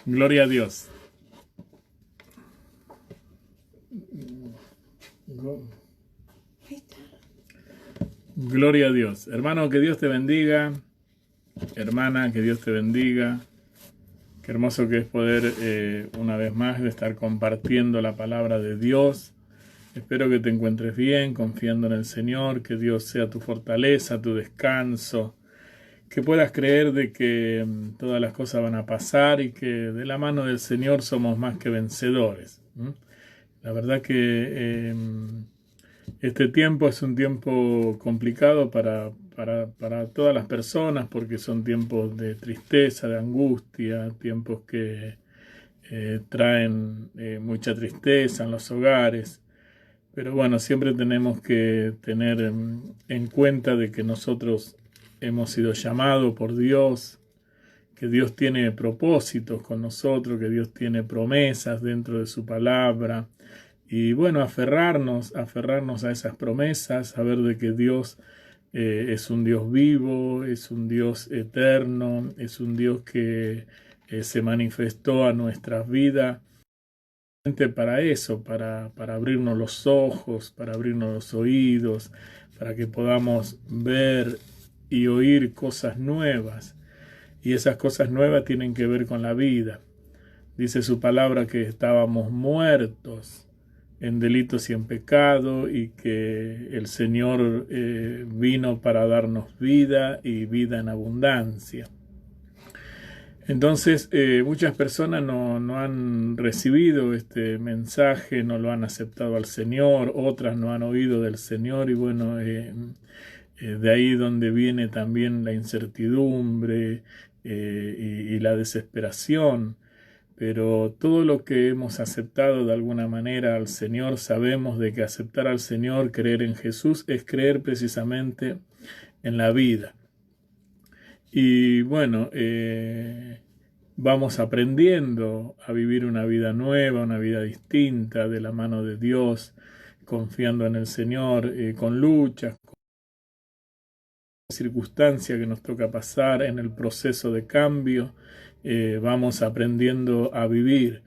Gloria a Dios. Gloria a Dios. Hermano, que Dios te bendiga. Hermana, que Dios te bendiga. Qué hermoso que es poder una vez más estar compartiendo la palabra de Dios. Espero que te encuentres bien, confiando en el Señor, que Dios sea tu fortaleza, tu descanso, que puedas creer de que todas las cosas van a pasar y que de la mano del Señor somos más que vencedores. La verdad que este tiempo es un tiempo complicado para todas las personas, porque son tiempos de tristeza, de angustia, tiempos que traen mucha tristeza en los hogares. Pero bueno, siempre tenemos que tener en cuenta de que nosotros hemos sido llamados por Dios, que Dios tiene propósitos con nosotros, que Dios tiene promesas dentro de su palabra. Y bueno, aferrarnos a esas promesas, saber de que Dios es un Dios vivo, es un Dios eterno, es un Dios que se manifestó a nuestras vidas para eso, para abrirnos los ojos, para abrirnos los oídos, para que podamos ver y oír cosas nuevas. Y esas cosas nuevas tienen que ver con la vida. Dice su palabra que estábamos muertos en delitos y en pecado, y que el Señor vino para darnos vida y vida en abundancia. Entonces muchas personas no han recibido este mensaje, no lo han aceptado al Señor, otras no han oído del Señor, y bueno, de ahí donde viene también la incertidumbre y la desesperación. Pero todo lo que hemos aceptado de alguna manera al Señor, sabemos de que aceptar al Señor, creer en Jesús, es creer precisamente en la vida. Y bueno, vamos aprendiendo a vivir una vida nueva, una vida distinta de la mano de Dios, confiando en el Señor, con luchas, con circunstancias que nos toca pasar en el proceso de cambio. Vamos aprendiendo a vivir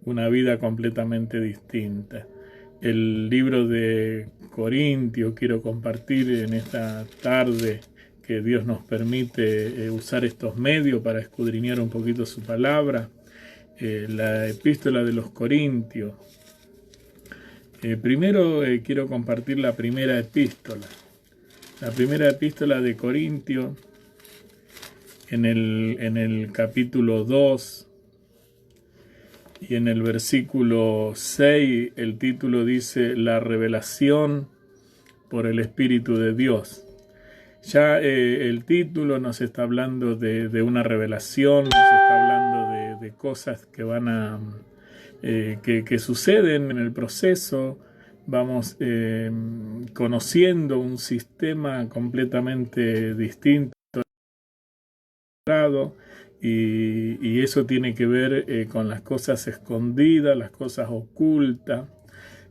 una vida completamente distinta. El libro de Corintios quiero compartir en esta tarde, que Dios nos permite usar estos medios para escudriñar un poquito su palabra. La epístola de los Corintios. Primero quiero compartir la primera epístola. La primera epístola de Corintios, en el capítulo 2 y en el versículo 6, el título dice: la revelación por el Espíritu de Dios. Ya el título nos está hablando de una revelación, nos está hablando de cosas que van a que suceden en el proceso. Vamos conociendo un sistema completamente distinto, y eso tiene que ver con las cosas escondidas, las cosas ocultas,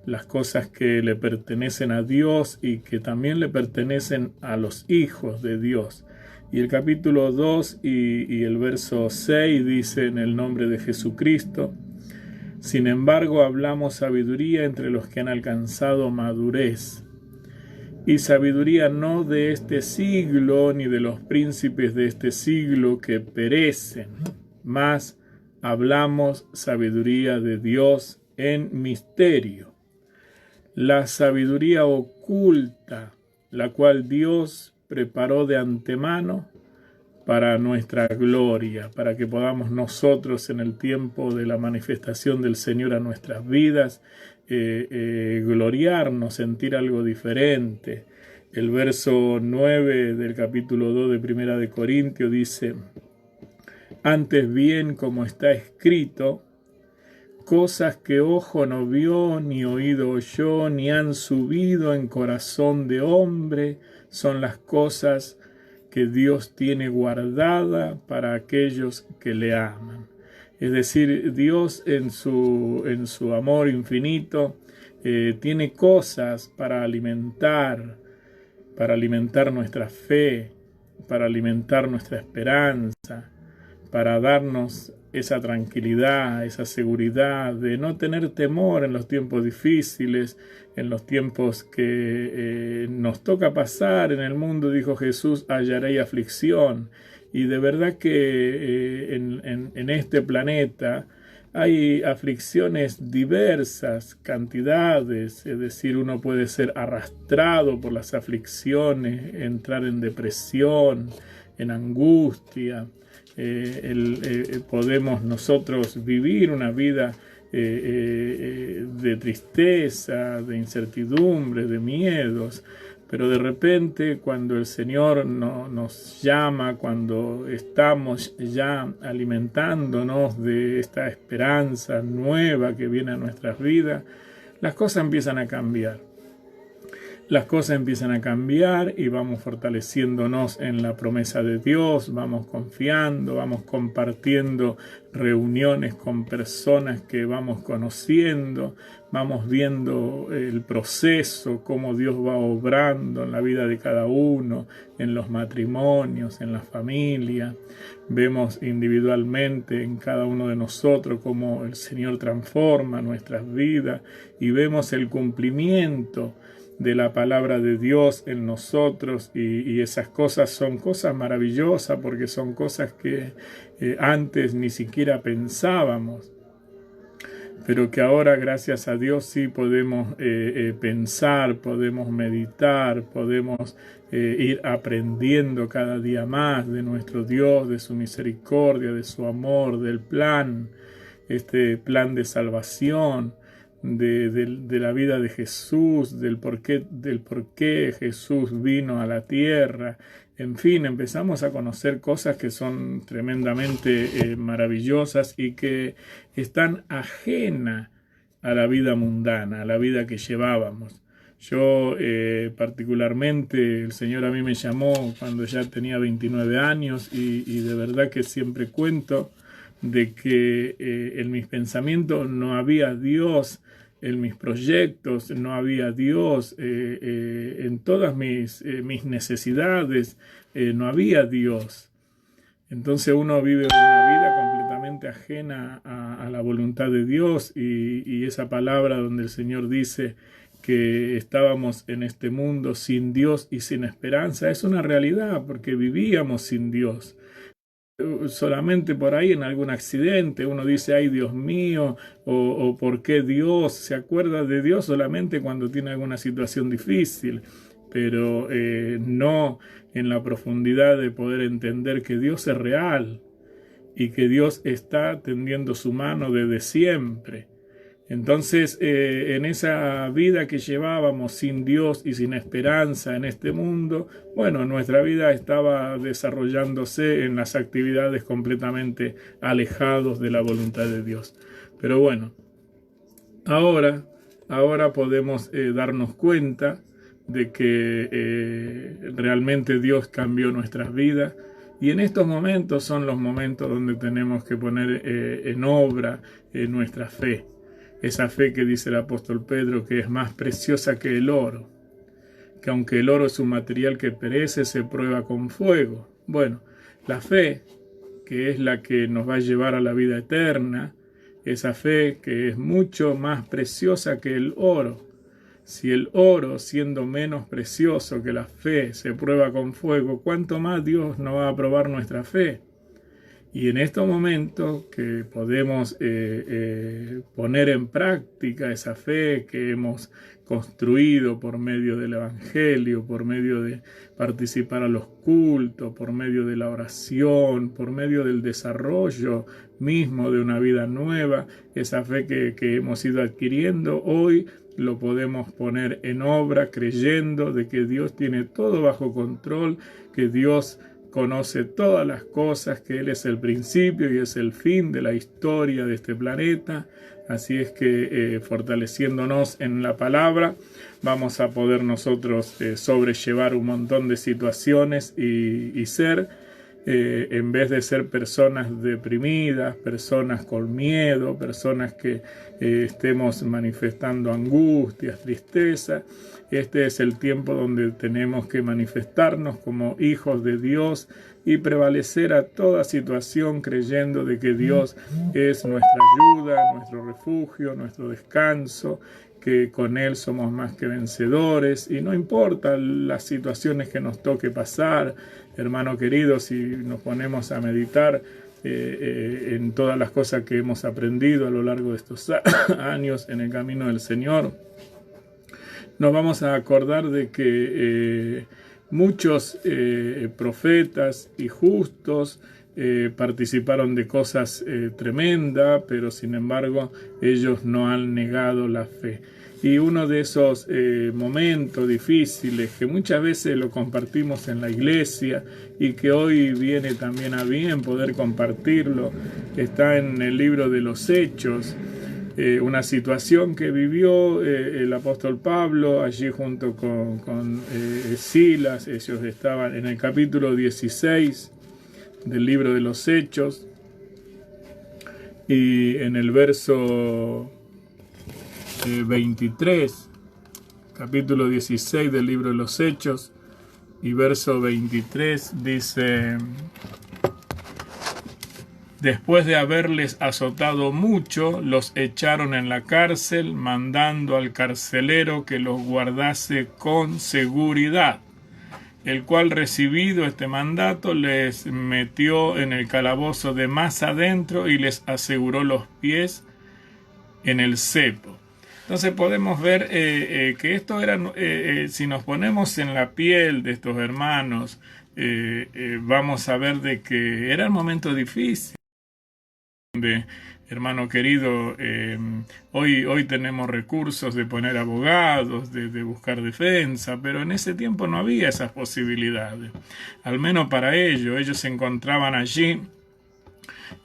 las cosas que le pertenecen a Dios y que también le pertenecen a los hijos de Dios. Y el capítulo 2 y el verso 6 dice: en el nombre de Jesucristo, sin embargo, hablamos sabiduría entre los que han alcanzado madurez, y sabiduría no de este siglo, ni de los príncipes de este siglo que perecen, mas hablamos sabiduría de Dios en misterio, la sabiduría oculta, la cual Dios preparó de antemano para nuestra gloria, para que podamos nosotros en el tiempo de la manifestación del Señor a nuestras vidas gloriarnos, sentir algo diferente. El verso 9 del capítulo 2 de Primera de Corintios dice: antes bien, como está escrito, cosas que ojo no vio, ni oído oyó, ni han subido en corazón de hombre, son las cosas que Dios tiene guardada para aquellos que le aman. Es decir, Dios en su amor infinito tiene cosas para alimentar nuestra fe, para alimentar nuestra esperanza, para darnos esa tranquilidad, esa seguridad de no tener temor en los tiempos difíciles, en los tiempos que nos toca pasar en el mundo. Dijo Jesús: hallaréis aflicción. Y de verdad que en este planeta hay aflicciones diversas, cantidades, es decir, uno puede ser arrastrado por las aflicciones, entrar en depresión, en angustia. Podemos nosotros vivir una vida de tristeza, de incertidumbre, de miedos. Pero de repente, cuando el Señor nos llama, cuando estamos ya alimentándonos de esta esperanza nueva que viene a nuestras vidas, las cosas empiezan a cambiar. Las cosas empiezan a cambiar y vamos fortaleciéndonos en la promesa de Dios, vamos confiando, vamos compartiendo reuniones con personas que vamos conociendo, vamos viendo el proceso, cómo Dios va obrando en la vida de cada uno, en los matrimonios, en la familia. Vemos individualmente en cada uno de nosotros cómo el Señor transforma nuestras vidas y vemos el cumplimiento de la palabra de Dios en nosotros, y esas cosas son cosas maravillosas porque son cosas que antes ni siquiera pensábamos, pero que ahora, gracias a Dios, sí podemos pensar, podemos meditar, podemos ir aprendiendo cada día más de nuestro Dios, de su misericordia, de su amor, del plan, este plan de salvación, de la vida de Jesús, del por qué Jesús vino a la tierra. En fin, empezamos a conocer cosas que son tremendamente maravillosas y que están ajenas a la vida mundana, a la vida que llevábamos. Yo particularmente, el Señor a mí me llamó cuando ya tenía 29 años y de verdad que siempre cuento de que en mis pensamientos no había Dios, en mis proyectos no había Dios, en todas mis necesidades no había Dios. Entonces uno vive una vida completamente ajena a la voluntad de Dios, y esa palabra donde el Señor dice que estábamos en este mundo sin Dios y sin esperanza es una realidad, porque vivíamos sin Dios. Solamente por ahí en algún accidente uno dice: ay Dios mío, o ¿por qué Dios? Se acuerda de Dios solamente cuando tiene alguna situación difícil, pero no en la profundidad de poder entender que Dios es real y que Dios está tendiendo su mano desde siempre. Entonces, en esa vida que llevábamos sin Dios y sin esperanza en este mundo, bueno, nuestra vida estaba desarrollándose en las actividades completamente alejados de la voluntad de Dios. Pero bueno, ahora podemos darnos cuenta de que realmente Dios cambió nuestras vidas, y en estos momentos son los momentos donde tenemos que poner en obra nuestra fe. Esa fe que dice el apóstol Pedro que es más preciosa que el oro, que aunque el oro es un material que perece, se prueba con fuego. Bueno, la fe, que es la que nos va a llevar a la vida eterna, esa fe que es mucho más preciosa que el oro. Si el oro, siendo menos precioso que la fe, se prueba con fuego, ¿cuánto más Dios no va a probar nuestra fe? Y en estos momentos que podemos poner en práctica esa fe que hemos construido por medio del Evangelio, por medio de participar a los cultos, por medio de la oración, por medio del desarrollo mismo de una vida nueva, esa fe que hemos ido adquiriendo, hoy lo podemos poner en obra creyendo de que Dios tiene todo bajo control, que Dios conoce todas las cosas, que Él es el principio y es el fin de la historia de este planeta. Así es que fortaleciéndonos en la palabra vamos a poder nosotros sobrellevar un montón de situaciones y ser en vez de ser personas deprimidas, personas con miedo, personas que estemos manifestando angustias, tristeza. Este es el tiempo donde tenemos que manifestarnos como hijos de Dios y prevalecer a toda situación creyendo de que Dios es nuestra ayuda, nuestro refugio, nuestro descanso, que con Él somos más que vencedores y no importa las situaciones que nos toque pasar, hermano querido, si nos ponemos a meditar en todas las cosas que hemos aprendido a lo largo de estos años en el camino del Señor, nos vamos a acordar de que muchos profetas y justos participaron de cosas tremendas, pero sin embargo ellos no han negado la fe. Y uno de esos momentos difíciles que muchas veces lo compartimos en la iglesia y que hoy viene también a bien poder compartirlo, está en el libro de los Hechos. Una situación que vivió el apóstol Pablo allí junto con Silas. Ellos estaban en el capítulo 16 del libro de los Hechos y en el verso 23, capítulo 16 del libro de los Hechos y verso 23 dice: después de haberles azotado mucho, los echaron en la cárcel, mandando al carcelero que los guardase con seguridad, el cual, recibido este mandato, les metió en el calabozo de más adentro y les aseguró los pies en el cepo. Entonces podemos ver que esto era, si nos ponemos en la piel de estos hermanos, vamos a ver de que era un momento difícil. Hermano querido, hoy tenemos recursos de poner abogados, de buscar defensa, pero en ese tiempo no había esas posibilidades. Al menos para ellos se encontraban allí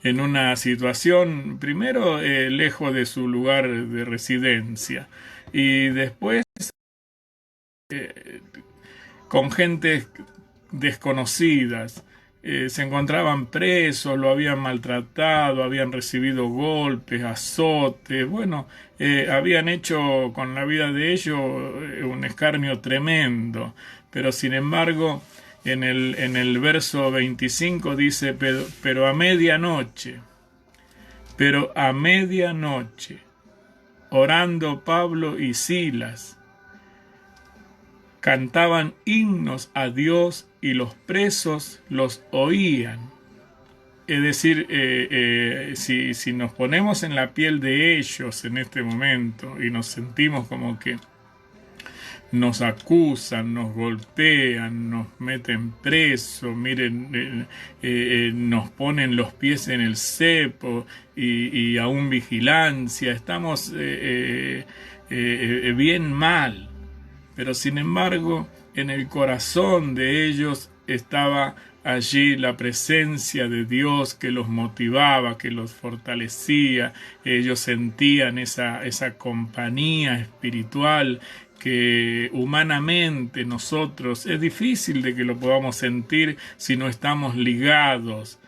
en una situación, primero lejos de su lugar de residencia y después con gente desconocidas. Se encontraban presos, lo habían maltratado, habían recibido golpes, azotes, bueno, habían hecho con la vida de ellos un escarnio tremendo, pero sin embargo en el verso 25 dice: pero a medianoche, orando Pablo y Silas, cantaban himnos a Dios y los presos los oían. Es decir, si nos ponemos en la piel de ellos en este momento y nos sentimos como que nos acusan, nos golpean, nos meten presos, miren, nos ponen los pies en el cepo y aún vigilancia, estamos bien mal. Pero sin embargo, en el corazón de ellos estaba allí la presencia de Dios que los motivaba, que los fortalecía. Ellos sentían esa compañía espiritual que humanamente nosotros es difícil de que lo podamos sentir si no estamos ligados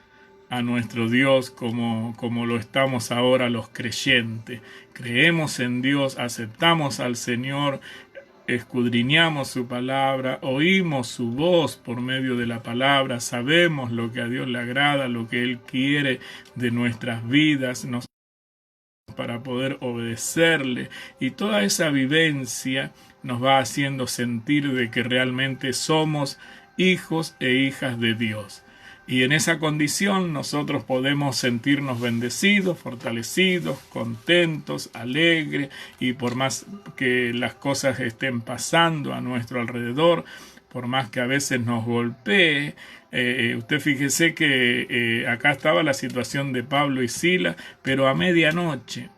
a nuestro Dios como lo estamos ahora los creyentes. Creemos en Dios, aceptamos al Señor, escudriñamos su palabra, oímos su voz por medio de la palabra, sabemos lo que a Dios le agrada, lo que Él quiere de nuestras vidas, para poder obedecerle, y toda esa vivencia nos va haciendo sentir de que realmente somos hijos e hijas de Dios. Y en esa condición nosotros podemos sentirnos bendecidos, fortalecidos, contentos, alegres, y por más que las cosas estén pasando a nuestro alrededor, por más que a veces nos golpee, usted fíjese que acá estaba la situación de Pablo y Silas, pero a medianoche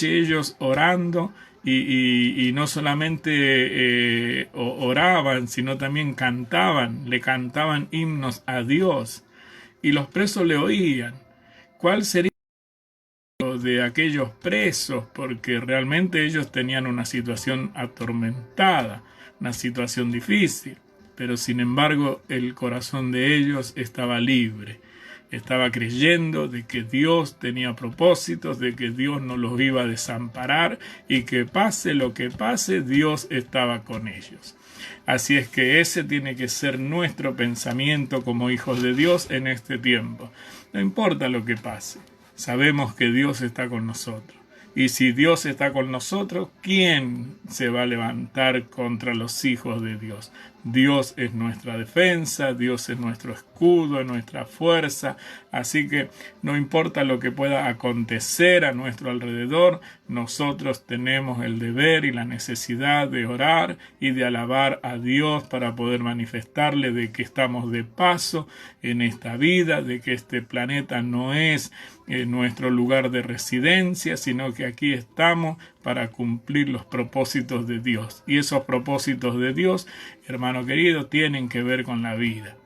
ellos orando, y no solamente oraban, sino también le cantaban himnos a Dios, y los presos le oían. ¿Cuál sería lo de aquellos presos? Porque realmente ellos tenían una situación atormentada, una situación difícil. pero sin embargo el corazón de ellos estaba libre. Estaba creyendo de que Dios tenía propósitos, de que Dios no los iba a desamparar y que pase lo que pase, Dios estaba con ellos. Así es que ese tiene que ser nuestro pensamiento como hijos de Dios en este tiempo. No importa lo que pase, sabemos que Dios está con nosotros. Y si Dios está con nosotros, ¿quién se va a levantar contra los hijos de Dios? Dios es nuestra defensa, Dios es nuestro escudo, es nuestra fuerza. Así que no importa lo que pueda acontecer a nuestro alrededor, nosotros tenemos el deber y la necesidad de orar y de alabar a Dios para poder manifestarle de que estamos de paso en esta vida, de que este planeta no es nuestro lugar de residencia, sino que aquí estamos para cumplir los propósitos de Dios. Y esos propósitos de Dios, hermano querido, tienen que ver con la vida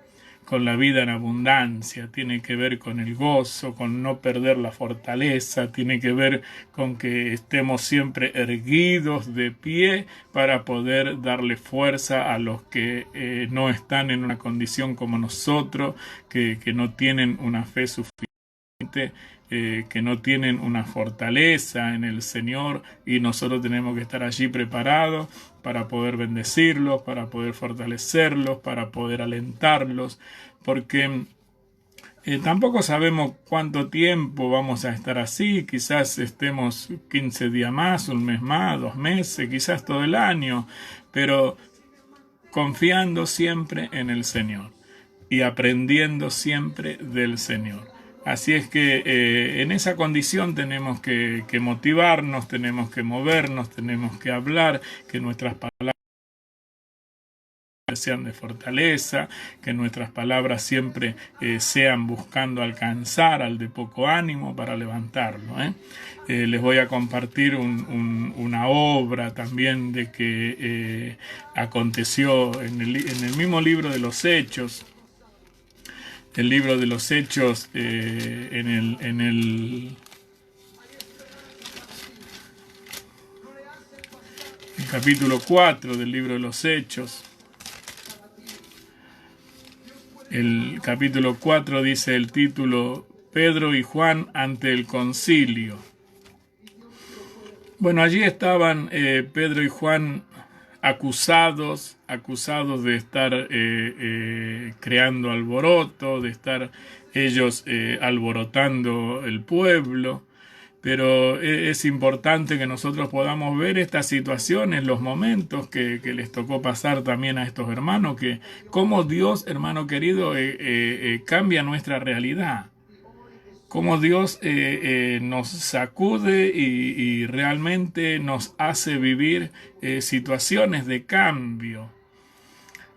en abundancia, tiene que ver con el gozo, con no perder la fortaleza, tiene que ver con que estemos siempre erguidos de pie para poder darle fuerza a los que no están en una condición como nosotros, que no tienen una fe suficiente, que no tienen una fortaleza en el Señor, y nosotros tenemos que estar allí preparados para poder bendecirlos, para poder fortalecerlos, para poder alentarlos, porque tampoco sabemos cuánto tiempo vamos a estar así. Quizás estemos 15 días más, un mes más, 2 meses, quizás todo el año, pero confiando siempre en el Señor y aprendiendo siempre del Señor. Así es que en esa condición tenemos que motivarnos, tenemos que movernos, tenemos que hablar, que nuestras palabras sean de fortaleza, que nuestras palabras siempre sean buscando alcanzar al de poco ánimo para levantarlo. Les voy a compartir una obra también de que aconteció en el mismo libro de los Hechos. El libro de los Hechos, en el capítulo 4 del libro de los Hechos. El capítulo 4 dice el título: Pedro y Juan ante el concilio. Bueno, allí estaban Pedro y Juan acusados de estar creando alboroto, de estar ellos alborotando el pueblo. Pero es importante que nosotros podamos ver estas situaciones, los momentos que les tocó pasar también a estos hermanos, que cómo Dios, hermano querido, cambia nuestra realidad. Cómo Dios nos sacude y realmente nos hace vivir situaciones de cambio.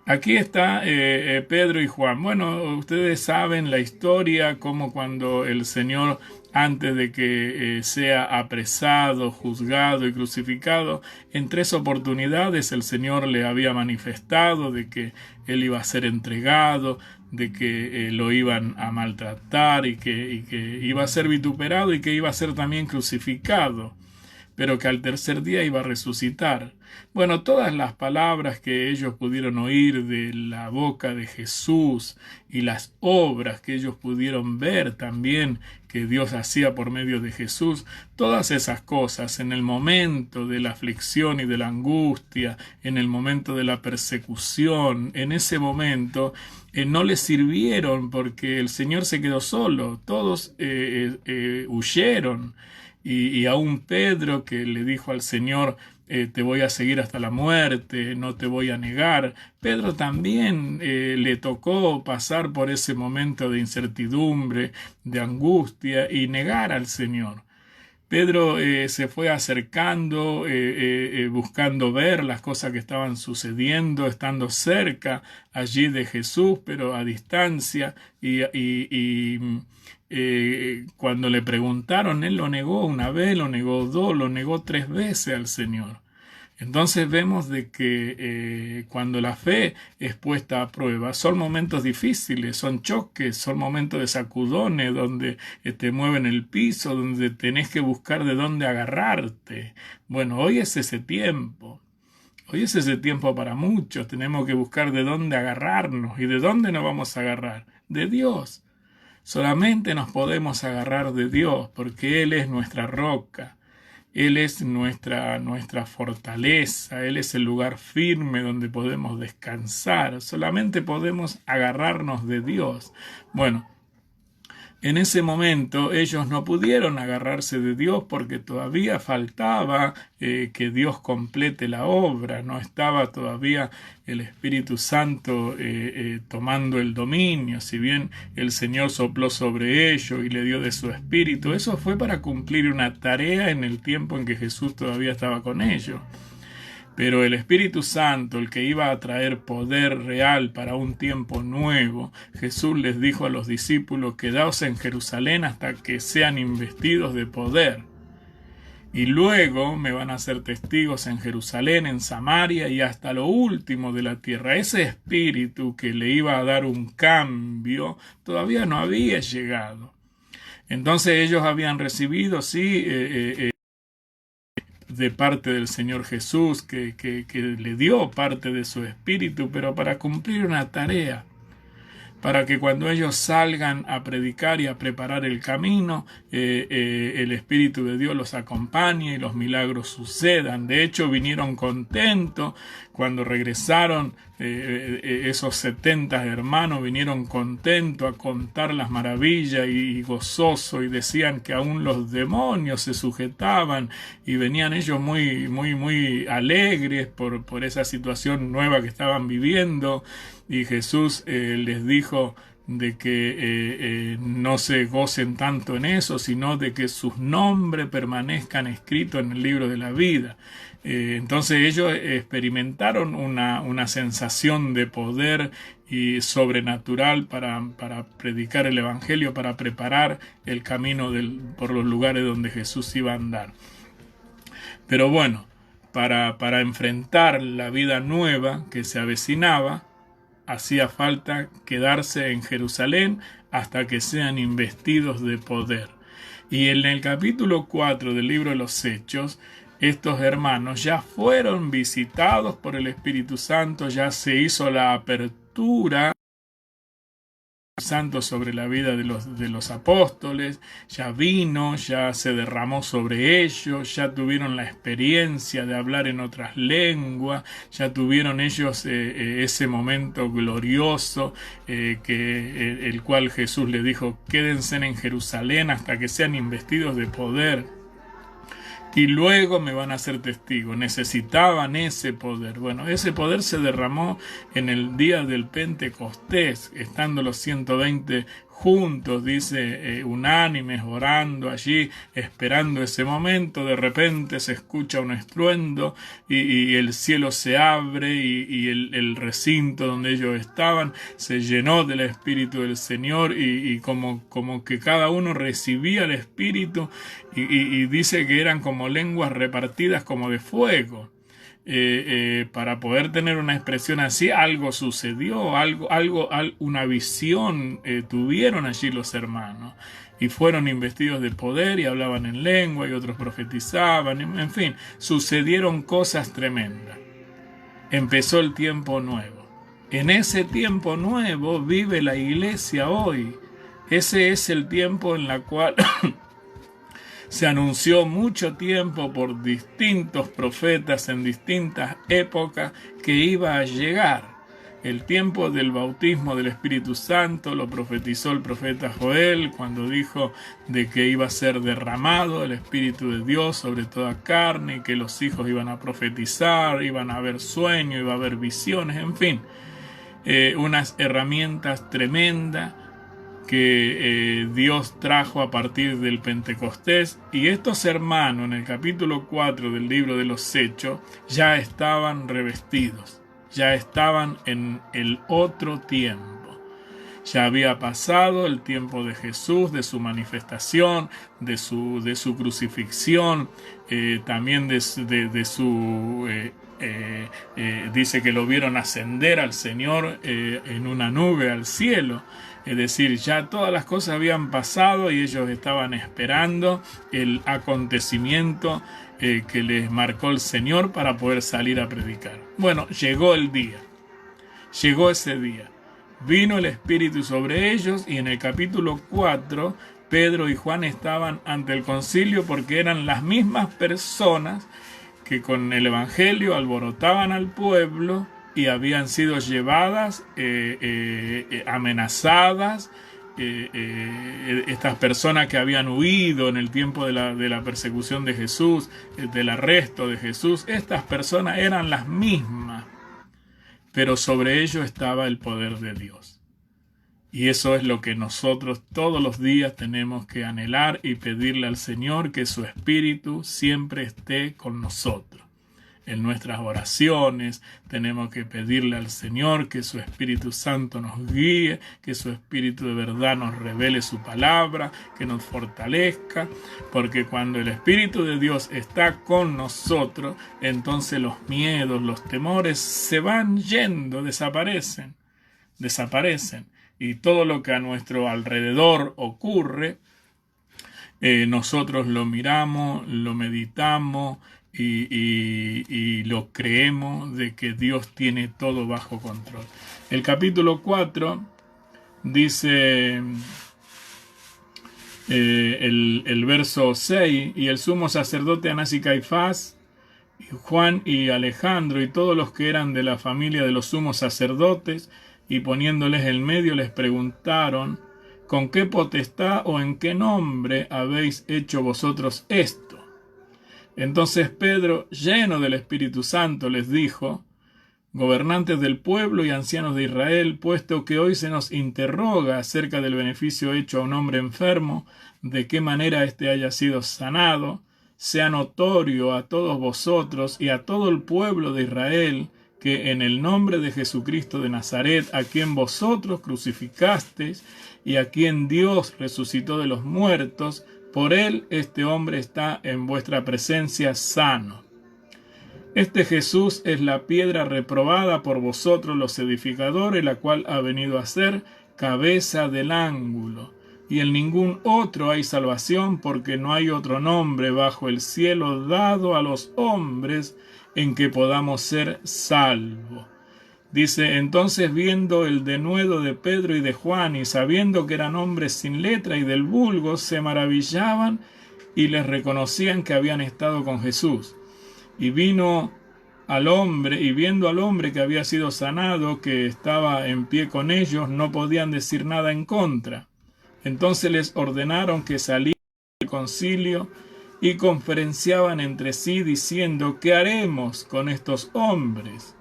Aquí está Pedro y Juan. Bueno, ustedes saben la historia, como cuando el Señor, antes de que sea apresado, juzgado y crucificado, en 3 oportunidades el Señor le había manifestado de que Él iba a ser entregado, de que lo iban a maltratar y que iba a ser vituperado y que iba a ser también crucificado, pero que al tercer día iba a resucitar. Bueno, todas las palabras que ellos pudieron oír de la boca de Jesús y las obras que ellos pudieron ver también que Dios hacía por medio de Jesús, todas esas cosas en el momento de la aflicción y de la angustia, en el momento de la persecución, en ese momento no les sirvieron porque el Señor se quedó solo, todos huyeron. Y aún Pedro, que le dijo al Señor, te voy a seguir hasta la muerte, no te voy a negar. Pedro también le tocó pasar por ese momento de incertidumbre, de angustia y negar al Señor. Pedro se fue acercando, buscando ver las cosas que estaban sucediendo, estando cerca allí de Jesús, pero a distancia, cuando le preguntaron, él lo negó una vez, lo negó 2, lo negó 3 veces al Señor. Entonces vemos de que cuando la fe es puesta a prueba, son momentos difíciles, son choques, son momentos de sacudones donde te mueven el piso, donde tenés que buscar de dónde agarrarte. Bueno, hoy es ese tiempo. Hoy es ese tiempo para muchos. Tenemos que buscar de dónde agarrarnos. ¿Y de dónde nos vamos a agarrar? De Dios. Solamente nos podemos agarrar de Dios porque Él es nuestra roca. Él es nuestra fortaleza, Él es el lugar firme donde podemos descansar. Solamente podemos agarrarnos de Dios. Bueno, en ese momento ellos no pudieron agarrarse de Dios porque todavía faltaba que Dios complete la obra, no estaba todavía el Espíritu Santo tomando el dominio, si bien el Señor sopló sobre ellos y le dio de su Espíritu, eso fue para cumplir una tarea en el tiempo en que Jesús todavía estaba con ellos. Pero el Espíritu Santo, el que iba a traer poder real para un tiempo nuevo, Jesús les dijo a los discípulos: quedaos en Jerusalén hasta que sean investidos de poder. Y luego me van a ser testigos en Jerusalén, en Samaria y hasta lo último de la tierra. Ese Espíritu que le iba a dar un cambio todavía no había llegado. Entonces ellos habían recibido, sí, de parte del Señor Jesús, que le dio parte de su espíritu, pero para cumplir una tarea, para que cuando ellos salgan a predicar y a preparar el camino, el Espíritu de Dios los acompañe y los milagros sucedan. De hecho, vinieron contentos cuando regresaron. Esos 70 hermanos vinieron contentos a contar las maravillas y gozosos, y decían que aún los demonios se sujetaban, y venían ellos muy alegres por esa situación nueva que estaban viviendo. Y Jesús les dijo de que no se gocen tanto en eso, sino de que sus nombres permanezcan escritos en el libro de la vida. Entonces ellos experimentaron una sensación de poder y sobrenatural para predicar el Evangelio, para preparar el camino por los lugares donde Jesús iba a andar. Pero bueno, para enfrentar la vida nueva que se avecinaba, hacía falta quedarse en Jerusalén hasta que sean investidos de poder. Y en el capítulo 4 del libro de los Hechos, estos hermanos ya fueron visitados por el Espíritu Santo, ya se hizo la apertura Santo sobre la vida de los apóstoles, ya vino, ya se derramó sobre ellos, ya tuvieron la experiencia de hablar en otras lenguas, ya tuvieron ellos ese momento glorioso el cual Jesús les dijo: quédense en Jerusalén hasta que sean investidos de poder. Y luego me van a ser testigos. Necesitaban ese poder. Bueno, ese poder se derramó en el día del Pentecostés, estando los 120 juntos, dice, unánimes, orando allí, esperando ese momento. De repente se escucha un estruendo y el cielo se abre y el recinto donde ellos estaban se llenó del Espíritu del Señor, y como que cada uno recibía el Espíritu, y dice que eran como lenguas repartidas como de fuego. Para poder tener una expresión así, algo sucedió, una visión tuvieron allí los hermanos, y fueron investidos de poder y hablaban en lengua, y otros profetizaban, en fin, sucedieron cosas tremendas. Empezó el tiempo nuevo. En ese tiempo nuevo vive la iglesia hoy. Ese es el tiempo en el cual se anunció mucho tiempo por distintos profetas en distintas épocas que iba a llegar. El tiempo del bautismo del Espíritu Santo lo profetizó el profeta Joel cuando dijo de que iba a ser derramado el Espíritu de Dios sobre toda carne, y que los hijos iban a profetizar, iban a haber sueños, iba a haber visiones, en fin, unas herramientas tremendas que Dios trajo a partir del Pentecostés. Y estos hermanos en el capítulo 4 del libro de los Hechos ya estaban revestidos, ya estaban en el otro tiempo. Ya había pasado el tiempo de Jesús, de su manifestación, de su crucifixión, también de su dice que lo vieron ascender al Señor en una nube al cielo. Es decir, ya todas las cosas habían pasado y ellos estaban esperando el acontecimiento que les marcó el Señor para poder salir a predicar. Bueno, llegó el día, llegó ese día. Vino el Espíritu sobre ellos y en el capítulo 4 Pedro y Juan estaban ante el concilio porque eran las mismas personas que con el Evangelio alborotaban al pueblo y habían sido llevadas, amenazadas, estas personas que habían huido en el tiempo de la persecución de Jesús, del arresto de Jesús. Estas personas eran las mismas, pero sobre ellos estaba el poder de Dios. Y eso es lo que nosotros todos los días tenemos que anhelar y pedirle al Señor, que su Espíritu siempre esté con nosotros. En nuestras oraciones tenemos que pedirle al Señor que su Espíritu Santo nos guíe, que su Espíritu de verdad nos revele su palabra, que nos fortalezca, porque cuando el Espíritu de Dios está con nosotros, entonces los miedos, los temores se van yendo, desaparecen. Y todo lo que a nuestro alrededor ocurre, nosotros lo miramos, lo meditamos y lo creemos de que Dios tiene todo bajo control. El capítulo 4 dice el verso 6: y el sumo sacerdote Anás y Caifás, y Juan y Alejandro y todos los que eran de la familia de los sumos sacerdotes, y poniéndoles en medio les preguntaron: ¿con qué potestad o en qué nombre habéis hecho vosotros esto? Entonces Pedro, lleno del Espíritu Santo, les dijo: gobernantes del pueblo y ancianos de Israel, puesto que hoy se nos interroga acerca del beneficio hecho a un hombre enfermo, de qué manera éste haya sido sanado, sea notorio a todos vosotros y a todo el pueblo de Israel, que en el nombre de Jesucristo de Nazaret, a quien vosotros crucificasteis y a quien Dios resucitó de los muertos, por él este hombre está en vuestra presencia sano. Este Jesús es la piedra reprobada por vosotros los edificadores, la cual ha venido a ser cabeza del ángulo. Y en ningún otro hay salvación, porque no hay otro nombre bajo el cielo dado a los hombres en que podamos ser salvos. Dice: entonces, viendo el denuedo de Pedro y de Juan, y sabiendo que eran hombres sin letra y del vulgo, se maravillaban y les reconocían que habían estado con Jesús. Y vino al hombre, y viendo al hombre que había sido sanado, que estaba en pie con ellos, no podían decir nada en contra. Entonces les ordenaron que salieran del concilio y conferenciaban entre sí diciendo: ¿qué haremos con estos hombres?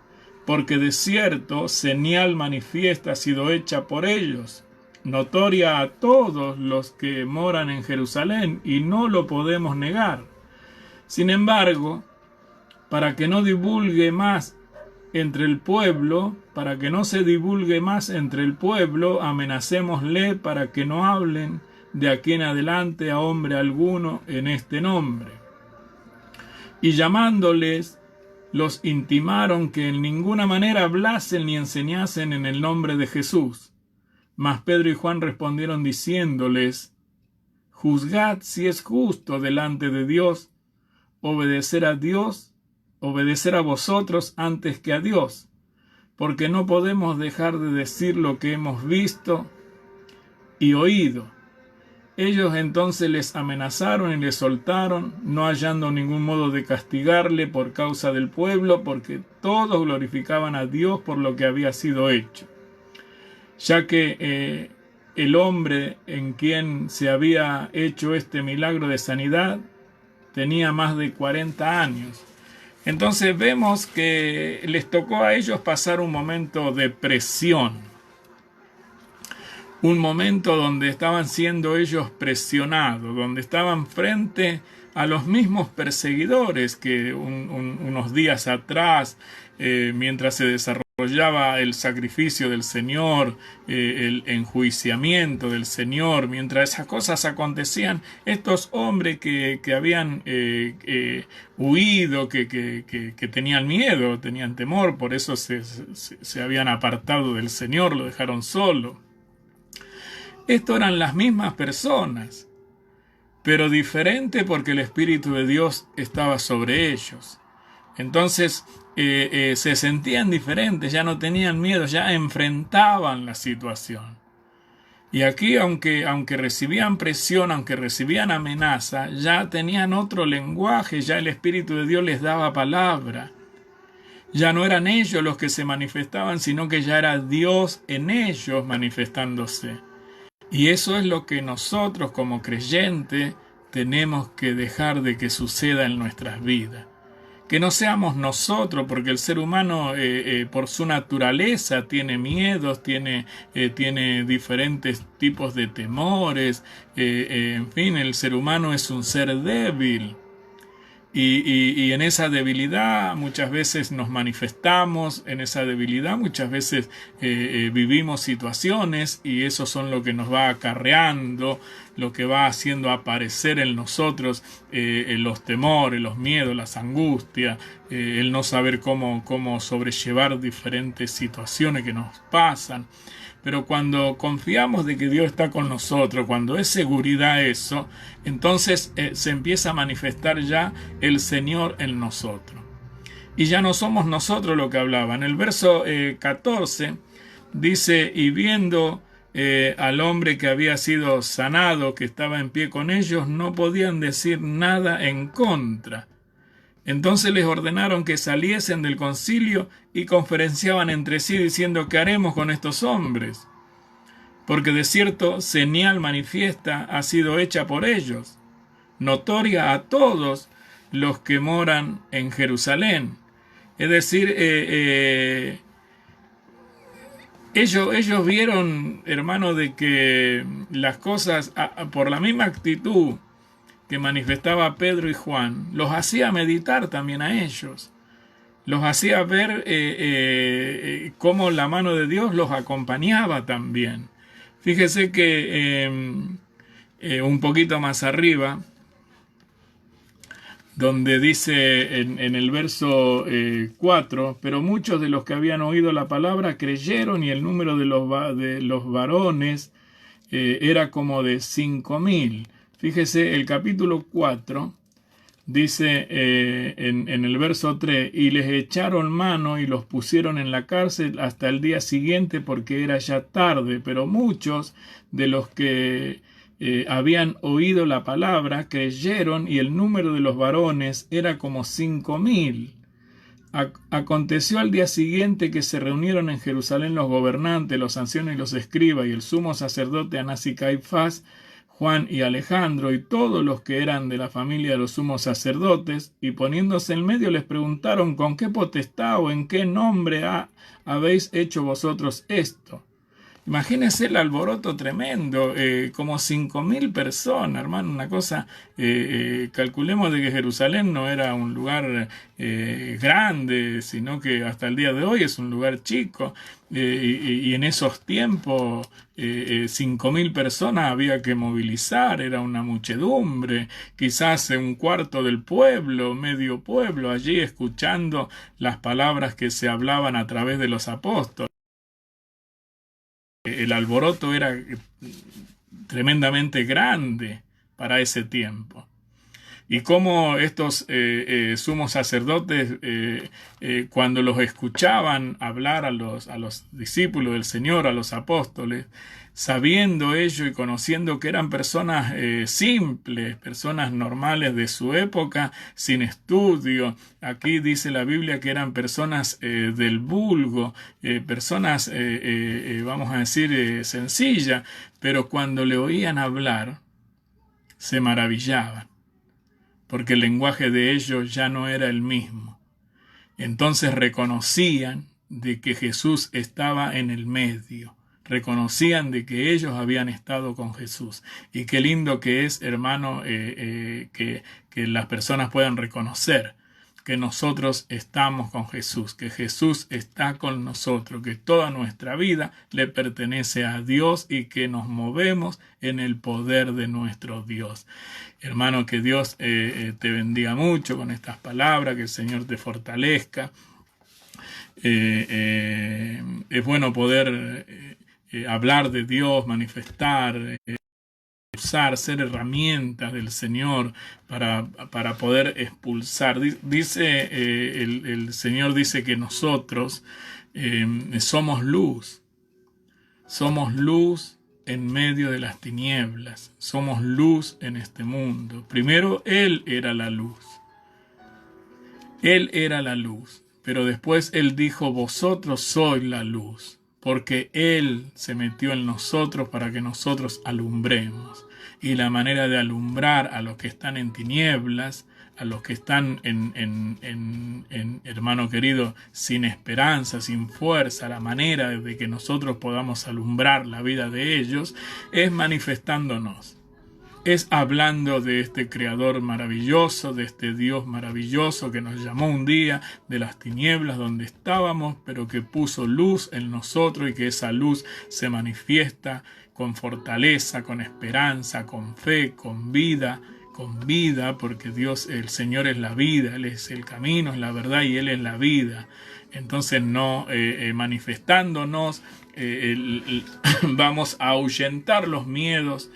Porque de cierto señal manifiesta ha sido hecha por ellos, notoria a todos los que moran en Jerusalén, y no lo podemos negar. Sin embargo, para que no se divulgue más entre el pueblo, amenacémosle para que no hablen de aquí en adelante a hombre alguno en este nombre. Y llamándoles, los intimaron que en ninguna manera hablasen ni enseñasen en el nombre de Jesús. Mas Pedro y Juan respondieron diciéndoles: juzgad si es justo delante de Dios obedecer a vosotros antes que a Dios, porque no podemos dejar de decir lo que hemos visto y oído. Ellos entonces les amenazaron y les soltaron, no hallando ningún modo de castigarle por causa del pueblo, porque todos glorificaban a Dios por lo que había sido hecho. Ya que el hombre en quien se había hecho este milagro de sanidad tenía más de 40 años. Entonces vemos que les tocó a ellos pasar un momento de presión. Un momento donde estaban siendo ellos presionados, donde estaban frente a los mismos perseguidores que unos días atrás, mientras se desarrollaba el sacrificio del Señor, el enjuiciamiento del Señor, mientras esas cosas acontecían, estos hombres que habían huido, que tenían miedo, tenían temor, por eso se habían apartado del Señor, lo dejaron solo. Esto eran las mismas personas pero diferente porque el Espíritu de Dios estaba sobre ellos. Entonces se sentían diferentes, ya no tenían miedo, ya enfrentaban la situación. Y aquí, aunque recibían presión, aunque recibían amenaza, ya tenían otro lenguaje, ya el Espíritu de Dios les daba palabra. Ya no eran ellos los que se manifestaban, sino que ya era Dios en ellos manifestándose. Y eso es lo que nosotros como creyentes tenemos que dejar de que suceda en nuestras vidas. Que no seamos nosotros, porque el ser humano por su naturaleza tiene miedos, tiene diferentes tipos de temores, en fin, el ser humano es un ser débil. Y en esa debilidad muchas veces nos manifestamos, en esa debilidad muchas veces vivimos situaciones y eso son lo que nos va acarreando, lo que va haciendo aparecer en nosotros los temores, los miedos, las angustias, el no saber cómo sobrellevar diferentes situaciones que nos pasan. Pero cuando confiamos de que Dios está con nosotros, cuando es seguridad eso, entonces se empieza a manifestar ya el Señor en nosotros. Y ya no somos nosotros lo que hablaba. En el verso 14 dice, y viendo al hombre que había sido sanado, que estaba en pie con ellos, no podían decir nada en contra. Entonces les ordenaron que saliesen del concilio y conferenciaban entre sí diciendo, ¿qué haremos con estos hombres? Porque de cierto señal manifiesta ha sido hecha por ellos, notoria a todos los que moran en Jerusalén. Es decir, ellos vieron, hermano, de que las cosas, por la misma actitud que manifestaba Pedro y Juan, los hacía meditar también a ellos. Los hacía ver cómo la mano de Dios los acompañaba también. Fíjese que un poquito más arriba, donde dice en el verso 4, pero muchos de los que habían oído la palabra creyeron y el número de los varones era como de 5.000. Fíjese, el capítulo 4 dice en el verso 3, y les echaron mano y los pusieron en la cárcel hasta el día siguiente porque era ya tarde, pero muchos de los que habían oído la palabra creyeron y el número de los varones era como 5.000. Aconteció al día siguiente que se reunieron en Jerusalén los gobernantes, los ancianos y los escribas y el sumo sacerdote Anás y Caifás, Juan y Alejandro y todos los que eran de la familia de los sumos sacerdotes, y poniéndose en medio les preguntaron con qué potestad o en qué nombre habéis hecho vosotros esto. Imagínense el alboroto tremendo, como 5.000 personas, hermano, una cosa, calculemos de que Jerusalén no era un lugar grande, sino que hasta el día de hoy es un lugar chico, y en esos tiempos 5.000 personas había que movilizar, era una muchedumbre, quizás un cuarto del pueblo, medio pueblo, allí escuchando las palabras que se hablaban a través de los apóstoles. El alboroto era tremendamente grande para ese tiempo. Y cómo estos sumos sacerdotes, cuando los escuchaban hablar a los discípulos del Señor, a los apóstoles, sabiendo ello y conociendo que eran personas simples, personas normales de su época, sin estudio. Aquí dice la Biblia que eran personas del vulgo, personas, vamos a decir, sencillas, pero cuando le oían hablar, se maravillaban, porque el lenguaje de ellos ya no era el mismo. Entonces reconocían de que Jesús estaba en el medio. Reconocían de que ellos habían estado con Jesús. Y qué lindo que es, hermano, que las personas puedan reconocer que nosotros estamos con Jesús, que Jesús está con nosotros, que toda nuestra vida le pertenece a Dios y que nos movemos en el poder de nuestro Dios. Hermano, que Dios te bendiga mucho con estas palabras, que el Señor te fortalezca. Es bueno poder hablar de Dios, manifestar usar, ser herramientas del Señor para poder expulsar. Dice, el Señor dice que nosotros somos luz en medio de las tinieblas, somos luz en este mundo. Primero Él era la luz. Él era la luz, pero después Él dijo, vosotros sois la luz, porque Él se metió en nosotros para que nosotros alumbremos. Y la manera de alumbrar a los que están en tinieblas, a los que están hermano querido, sin esperanza, sin fuerza, la manera de que nosotros podamos alumbrar la vida de ellos, es manifestándonos. Es hablando de este Creador maravilloso, de este Dios maravilloso que nos llamó un día de las tinieblas donde estábamos, pero que puso luz en nosotros y que esa luz se manifiesta con fortaleza, con esperanza, con fe, con vida, porque Dios, el Señor es la vida, Él es el camino, es la verdad y Él es la vida. Entonces manifestándonos vamos a ahuyentar los miedos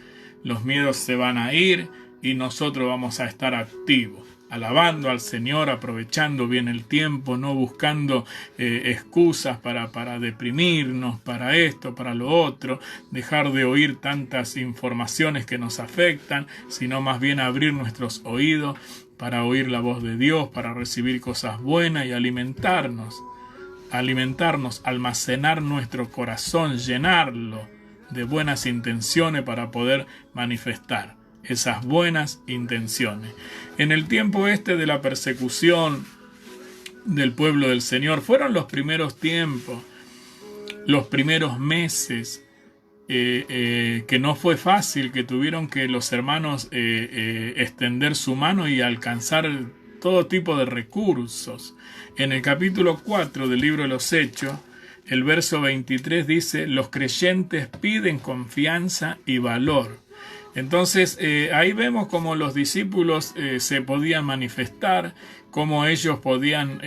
se van a ir y nosotros vamos a estar activos, alabando al Señor, aprovechando bien el tiempo, no buscando excusas para deprimirnos, para esto, para lo otro, dejar de oír tantas informaciones que nos afectan, sino más bien abrir nuestros oídos para oír la voz de Dios, para recibir cosas buenas y alimentarnos, almacenar nuestro corazón, llenarlo de buenas intenciones para poder manifestar esas buenas intenciones. En el tiempo de la persecución del pueblo del Señor, fueron los primeros tiempos, los primeros meses, que no fue fácil, que tuvieron que los hermanos extender su mano y alcanzar todo tipo de recursos. En el capítulo 4 del libro de los Hechos, el verso 23 dice, los creyentes piden confianza y valor. Entonces ahí vemos cómo los discípulos se podían manifestar, cómo ellos podían,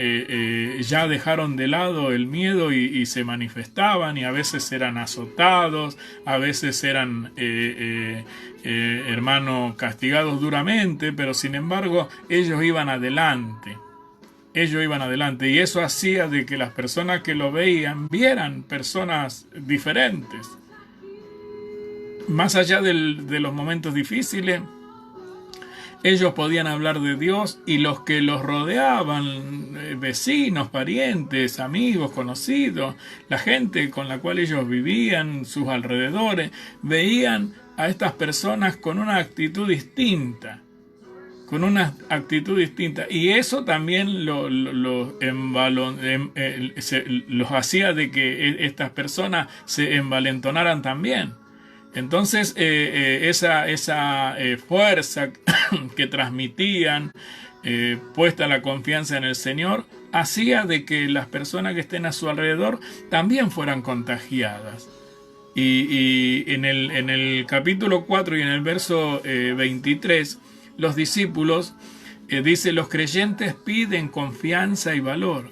ya dejaron de lado el miedo y se manifestaban, y a veces eran azotados, a veces eran hermanos castigados duramente, pero sin embargo ellos iban adelante. Y eso hacía de que las personas que lo veían vieran personas diferentes. Más allá de los momentos difíciles, ellos podían hablar de Dios y los que los rodeaban, vecinos, parientes, amigos, conocidos, la gente con la cual ellos vivían, sus alrededores, veían a estas personas con una actitud distinta. Y eso también los hacía de que estas personas se envalentonaran también. Entonces esa fuerza que transmitían, puesta la confianza en el Señor, hacía de que las personas que estén a su alrededor también fueran contagiadas. Y en el capítulo 4 y en el verso 23, los discípulos, dice, los creyentes piden confianza y valor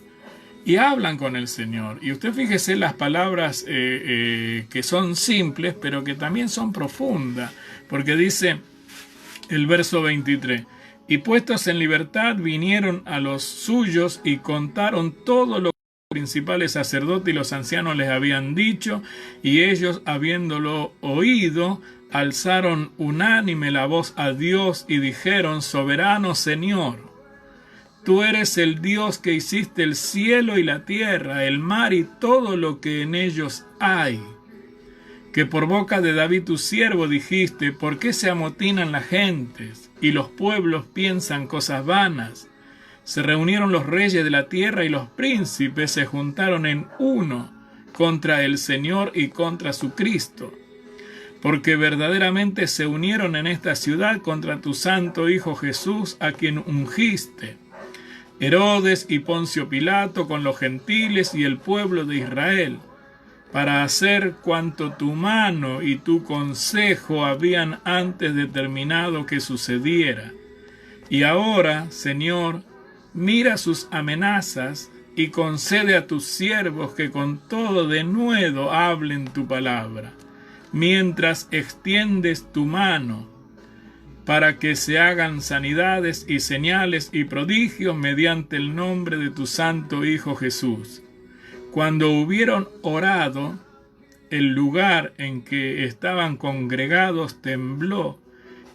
y hablan con el Señor. Y usted fíjese las palabras que son simples, pero que también son profundas, porque dice el verso 23, y puestos en libertad vinieron a los suyos y contaron todo lo que los principales sacerdotes y los ancianos les habían dicho, y ellos, habiéndolo oído, alzaron unánime la voz a Dios y dijeron, soberano Señor, tú eres el Dios que hiciste el cielo y la tierra, el mar y todo lo que en ellos hay, que por boca de David tu siervo dijiste, ¿por qué se amotinan las gentes y los pueblos piensan cosas vanas? Se reunieron los reyes de la tierra y los príncipes se juntaron en uno contra el Señor y contra su Cristo, porque verdaderamente se unieron en esta ciudad contra tu santo Hijo Jesús, a quien ungiste. Herodes y Poncio Pilato con los gentiles y el pueblo de Israel, para hacer cuanto tu mano y tu consejo habían antes determinado que sucediera. Y ahora, Señor, mira sus amenazas y concede a tus siervos que con todo denuedo hablen tu palabra. mientras extiendes tu mano para que se hagan sanidades y señales y prodigios mediante el nombre de tu santo Hijo Jesús. Cuando hubieron orado, el lugar en que estaban congregados tembló,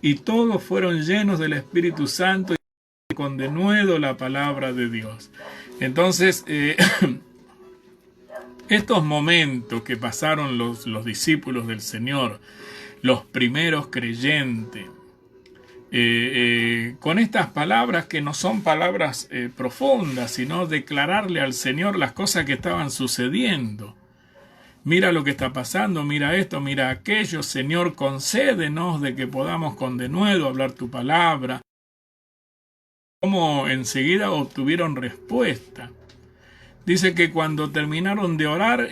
y todos fueron llenos del Espíritu Santo y con denuedo la palabra de Dios. Entonces, estos momentos que pasaron los discípulos del Señor, los primeros creyentes, con estas palabras que no son palabras profundas, sino declararle al Señor las cosas que estaban sucediendo. Mira lo que está pasando, mira esto, mira aquello, Señor, concédenos de que podamos con denuedo hablar tu palabra. Como enseguida obtuvieron respuesta. Dice que cuando terminaron de orar,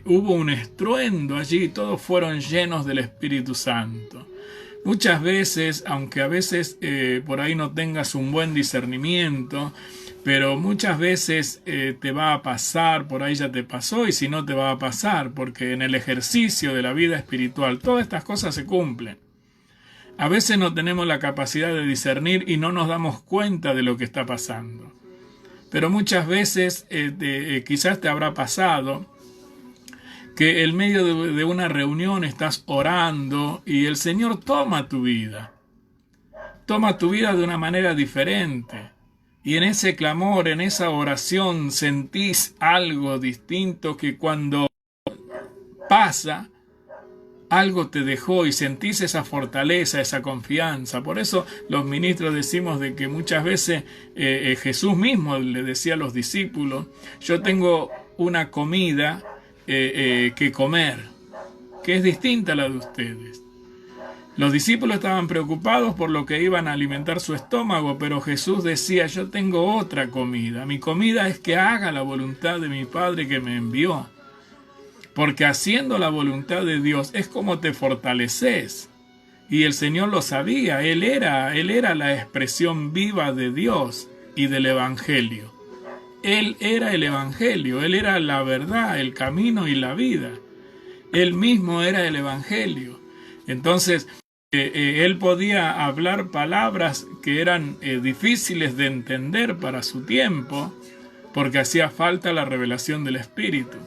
hubo un estruendo allí y todos fueron llenos del Espíritu Santo. Muchas veces, aunque a veces por ahí no tengas un buen discernimiento, pero muchas veces te va a pasar, por ahí ya te pasó y si no te va a pasar, porque en el ejercicio de la vida espiritual todas estas cosas se cumplen. A veces no tenemos la capacidad de discernir y no nos damos cuenta de lo que está pasando. Pero muchas veces quizás te habrá pasado que en medio de una reunión estás orando y el Señor toma tu vida. Toma tu vida de una manera diferente. Y en ese clamor, en esa oración, sentís algo distinto que cuando pasa, algo te dejó y sentís esa fortaleza, esa confianza. Por eso los ministros decimos de que muchas veces Jesús mismo le decía a los discípulos, yo tengo una comida que comer, que es distinta a la de ustedes. Los discípulos estaban preocupados por lo que iban a alimentar su estómago, pero Jesús decía, yo tengo otra comida. Mi comida es que haga la voluntad de mi Padre que me envió. Porque haciendo la voluntad de Dios es como te fortaleces. Y el Señor lo sabía, Él era la expresión viva de Dios y del Evangelio. Él era el Evangelio, Él era la verdad, el camino y la vida. Él mismo era el Evangelio. Entonces, Él podía hablar palabras que eran difíciles de entender para su tiempo, porque hacía falta la revelación del Espíritu.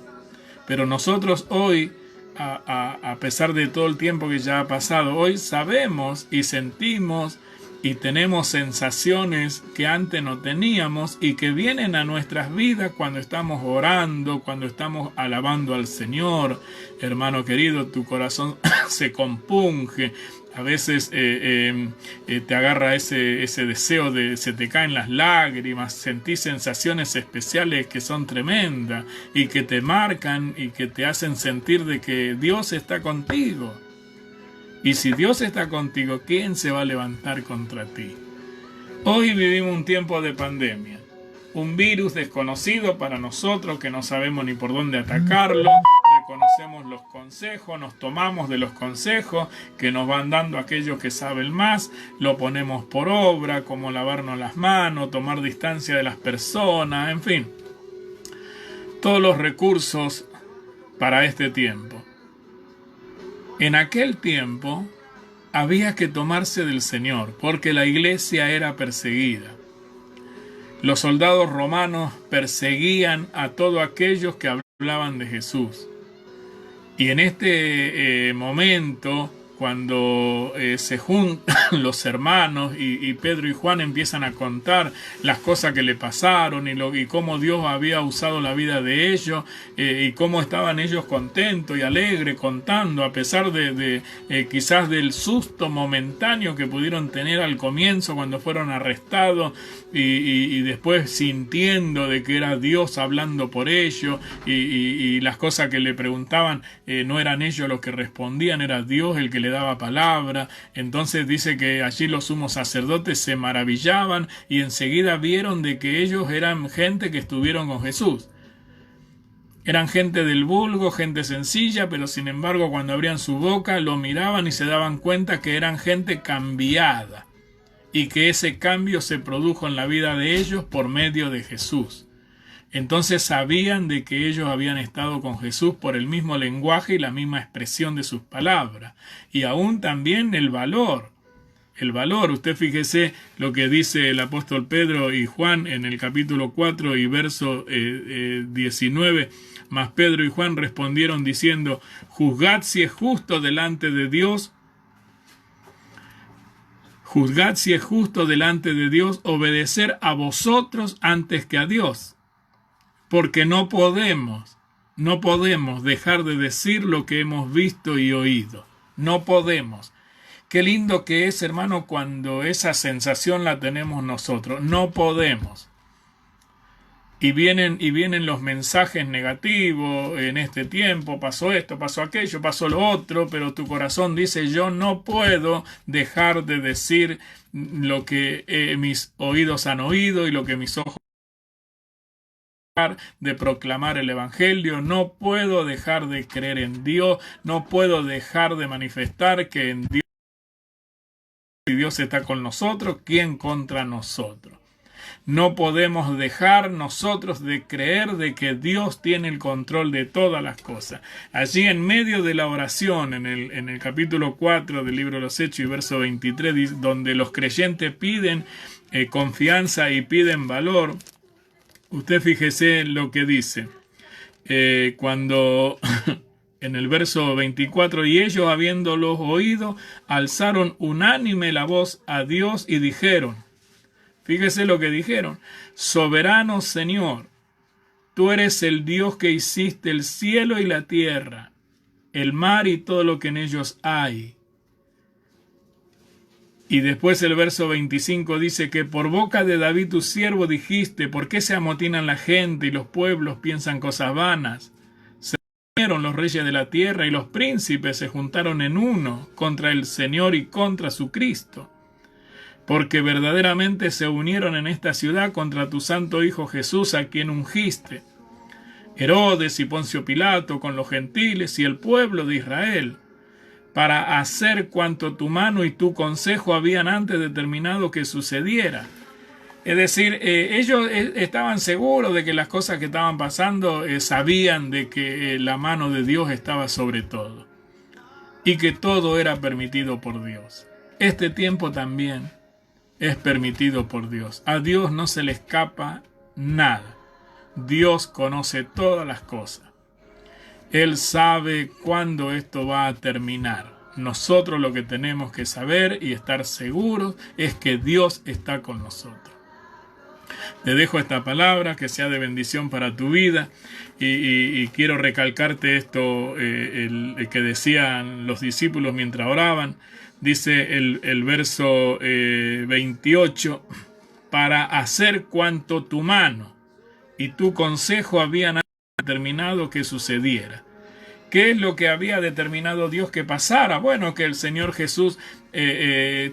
Pero nosotros hoy, a pesar de todo el tiempo que ya ha pasado, hoy sabemos y sentimos y tenemos sensaciones que antes no teníamos y que vienen a nuestras vidas cuando estamos orando, cuando estamos alabando al Señor. Hermano querido, tu corazón se compunge. A veces te agarra ese deseo se te caen las lágrimas, sentís sensaciones especiales que son tremendas y que te marcan y que te hacen sentir de que Dios está contigo. Y si Dios está contigo, ¿quién se va a levantar contra ti? Hoy vivimos un tiempo de pandemia, un virus desconocido para nosotros que no sabemos ni por dónde atacarlo. Reconocemos los consejos, nos tomamos de los consejos que nos van dando aquellos que saben más, lo ponemos por obra, como lavarnos las manos, tomar distancia de las personas, en fin, todos los recursos para este tiempo. En aquel tiempo había que tomarse del Señor, porque la iglesia era perseguida. Los soldados romanos perseguían a todos aquellos que hablaban de Jesús. Y en este momento, cuando se juntan los hermanos y Pedro y Juan empiezan a contar las cosas que le pasaron y cómo Dios había usado la vida de ellos y cómo estaban ellos contentos y alegres contando, a pesar de quizás del susto momentáneo que pudieron tener al comienzo cuando fueron arrestados y después sintiendo de que era Dios hablando por ellos y las cosas que le preguntaban no eran ellos los que respondían, era Dios el que le daba palabra. Entonces dice que allí los sumos sacerdotes se maravillaban y enseguida vieron de que ellos eran gente que estuvieron con Jesús. Eran gente del vulgo, gente sencilla, pero sin embargo cuando abrían su boca lo miraban y se daban cuenta que eran gente cambiada y que ese cambio se produjo en la vida de ellos por medio de Jesús. Entonces sabían de que ellos habían estado con Jesús por el mismo lenguaje y la misma expresión de sus palabras. Y aún también el valor. El valor, usted fíjese lo que dice el apóstol Pedro y Juan en el capítulo 4 y verso 19. Mas Pedro y Juan respondieron diciendo: juzgad si es justo delante de Dios. Juzgad si es justo delante de Dios obedecer a vosotros antes que a Dios. Porque no podemos dejar de decir lo que hemos visto y oído. No podemos. Qué lindo que es, hermano, cuando esa sensación la tenemos nosotros. No podemos. Y vienen los mensajes negativos. En este tiempo pasó esto, pasó aquello, pasó lo otro, pero tu corazón dice: yo no puedo dejar de decir lo que mis oídos han oído y lo que mis ojos de proclamar el evangelio. No puedo dejar de creer en Dios. No puedo dejar de manifestar que en Dios, si Dios está con nosotros, ¿quién contra nosotros? No podemos dejar nosotros de creer de que Dios tiene el control de todas las cosas. Allí en medio de la oración, en el capítulo 4 del libro de los Hechos y verso 23, donde los creyentes piden confianza y piden valor, usted fíjese lo que dice. Cuando en el verso 24, y ellos habiéndolos oído, alzaron unánime la voz a Dios y dijeron, fíjese lo que dijeron: soberano Señor, tú eres el Dios que hiciste el cielo y la tierra, el mar y todo lo que en ellos hay. Y después el verso 25 dice que por boca de David tu siervo dijiste: ¿por qué se amotinan la gente y los pueblos piensan cosas vanas? Se reunieron los reyes de la tierra y los príncipes se juntaron en uno contra el Señor y contra su Cristo. Porque verdaderamente se unieron en esta ciudad contra tu santo Hijo Jesús, a quien ungiste. Herodes y Poncio Pilato con los gentiles y el pueblo de Israel, para hacer cuanto tu mano y tu consejo habían antes determinado que sucediera. Es decir, ellos estaban seguros de que las cosas que estaban pasando, sabían de que la mano de Dios estaba sobre todo y que todo era permitido por Dios. Este tiempo también es permitido por Dios. A Dios no se le escapa nada. Dios conoce todas las cosas. Él sabe cuándo esto va a terminar. Nosotros lo que tenemos que saber y estar seguros es que Dios está con nosotros. Te dejo esta palabra, que sea de bendición para tu vida, y quiero recalcarte esto el que decían los discípulos mientras oraban. Dice el verso 28, para hacer cuanto tu mano y tu consejo habían determinado que sucediera. ¿Qué es lo que había determinado Dios que pasara? Bueno, que el Señor Jesús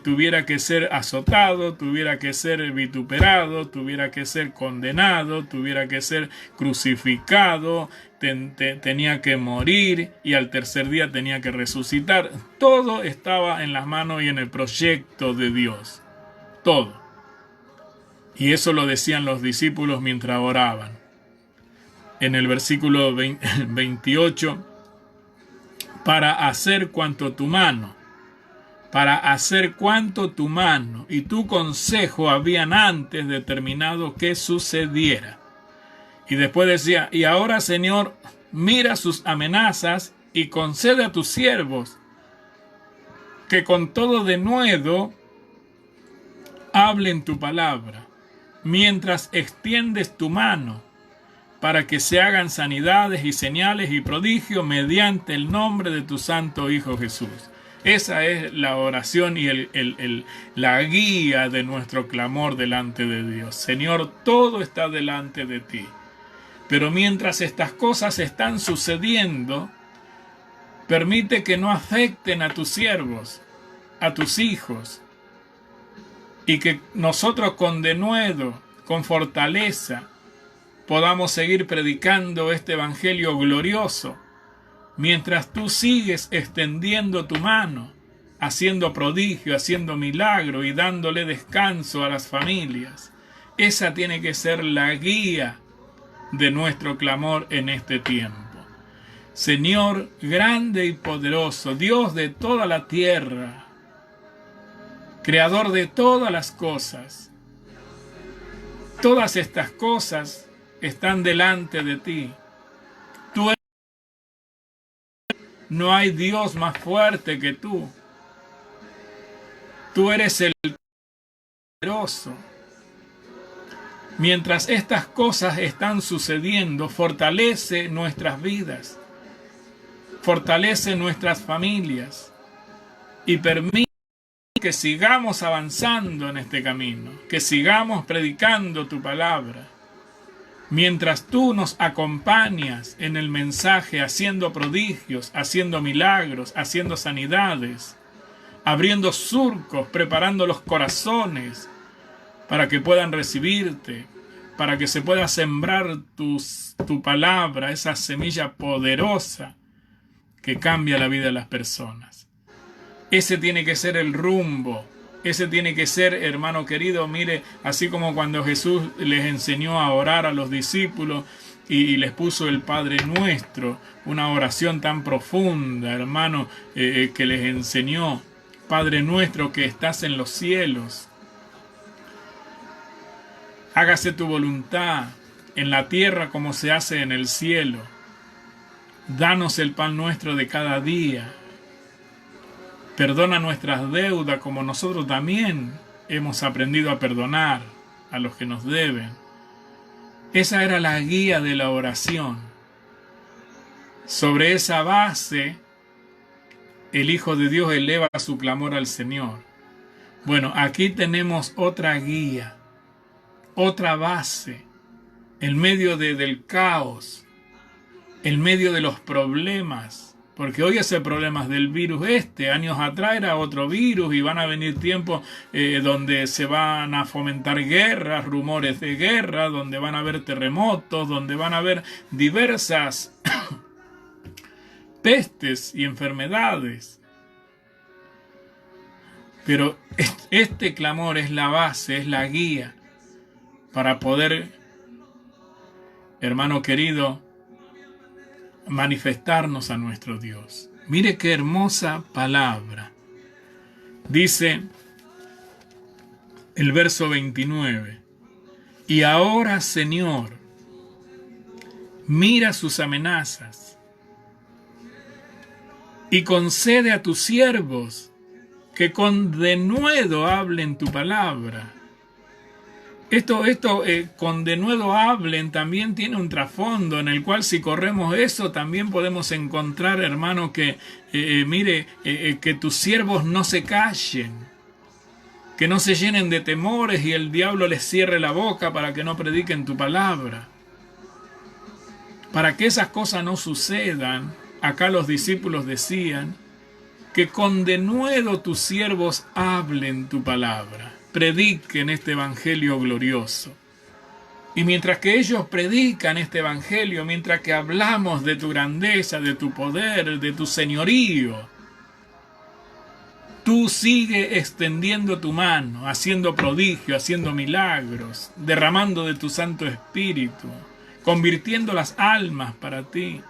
tuviera que ser azotado, tuviera que ser vituperado, tuviera que ser condenado, tuviera que ser crucificado, tenía que morir y al tercer día tenía que resucitar. Todo estaba en las manos y en el proyecto de Dios. Todo. Y eso lo decían los discípulos mientras oraban. En el versículo 28, para hacer cuanto tu mano y tu consejo habían antes determinado que sucediera. Y después decía, y ahora, Señor, mira sus amenazas y concede a tus siervos que con todo denuedo hablen tu palabra, mientras extiendes tu mano, para que se hagan sanidades y señales y prodigios mediante el nombre de tu santo Hijo Jesús. Esa es la oración y la guía de nuestro clamor delante de Dios. Señor, todo está delante de ti. Pero mientras estas cosas están sucediendo, permite que no afecten a tus siervos, a tus hijos, y que nosotros con denuedo, con fortaleza, podamos seguir predicando este evangelio glorioso, mientras tú sigues extendiendo tu mano, haciendo prodigio, haciendo milagro y dándole descanso a las familias. Esa tiene que ser la guía de nuestro clamor en este tiempo. Señor grande y poderoso, Dios de toda la tierra, Creador de todas las cosas, todas estas cosas están delante de ti. Tú eres, no hay Dios más fuerte que tú. Tú eres el poderoso. Mientras estas cosas están sucediendo, fortalece nuestras vidas, fortalece nuestras familias y permite que sigamos avanzando en este camino, que sigamos predicando tu palabra. Mientras tú nos acompañas en el mensaje, haciendo prodigios, haciendo milagros, haciendo sanidades, abriendo surcos, preparando los corazones para que puedan recibirte, para que se pueda sembrar tu palabra, esa semilla poderosa que cambia la vida de las personas. Ese tiene que ser el rumbo. Ese tiene que ser, hermano querido, mire, así como cuando Jesús les enseñó a orar a los discípulos y les puso el Padre Nuestro, una oración tan profunda, hermano, que les enseñó: Padre nuestro que estás en los cielos, hágase tu voluntad en la tierra como se hace en el cielo. Danos el pan nuestro de cada día. Perdona nuestras deudas como nosotros también hemos aprendido a perdonar a los que nos deben. Esa era la guía de la oración. Sobre esa base, el Hijo de Dios eleva su clamor al Señor. Bueno, aquí tenemos otra guía, otra base, en medio del caos, en medio de los problemas. Porque hoy ese problema es del virus años atrás era otro virus y van a venir tiempos donde se van a fomentar guerras, rumores de guerra, donde van a haber terremotos, donde van a haber diversas pestes y enfermedades. Pero este clamor es la base, es la guía para poder, hermano querido, manifestarnos a nuestro Dios. Mire qué hermosa palabra. Dice el verso 29. Y ahora, Señor, mira sus amenazas y concede a tus siervos que con denuedo hablen tu palabra. Esto con denuedo hablen también tiene un trasfondo en el cual, si corremos eso, también podemos encontrar, hermano, que que tus siervos no se callen, que no se llenen de temores y el diablo les cierre la boca para que no prediquen tu palabra. Para que esas cosas no sucedan, acá los discípulos decían que con denuedo tus siervos hablen tu palabra, prediquen este evangelio glorioso. Y mientras que ellos predican este evangelio, mientras que hablamos de tu grandeza, de tu poder, de tu señorío, tú sigue extendiendo tu mano, haciendo prodigios, haciendo milagros, derramando de tu Santo Espíritu, convirtiendo las almas para ti.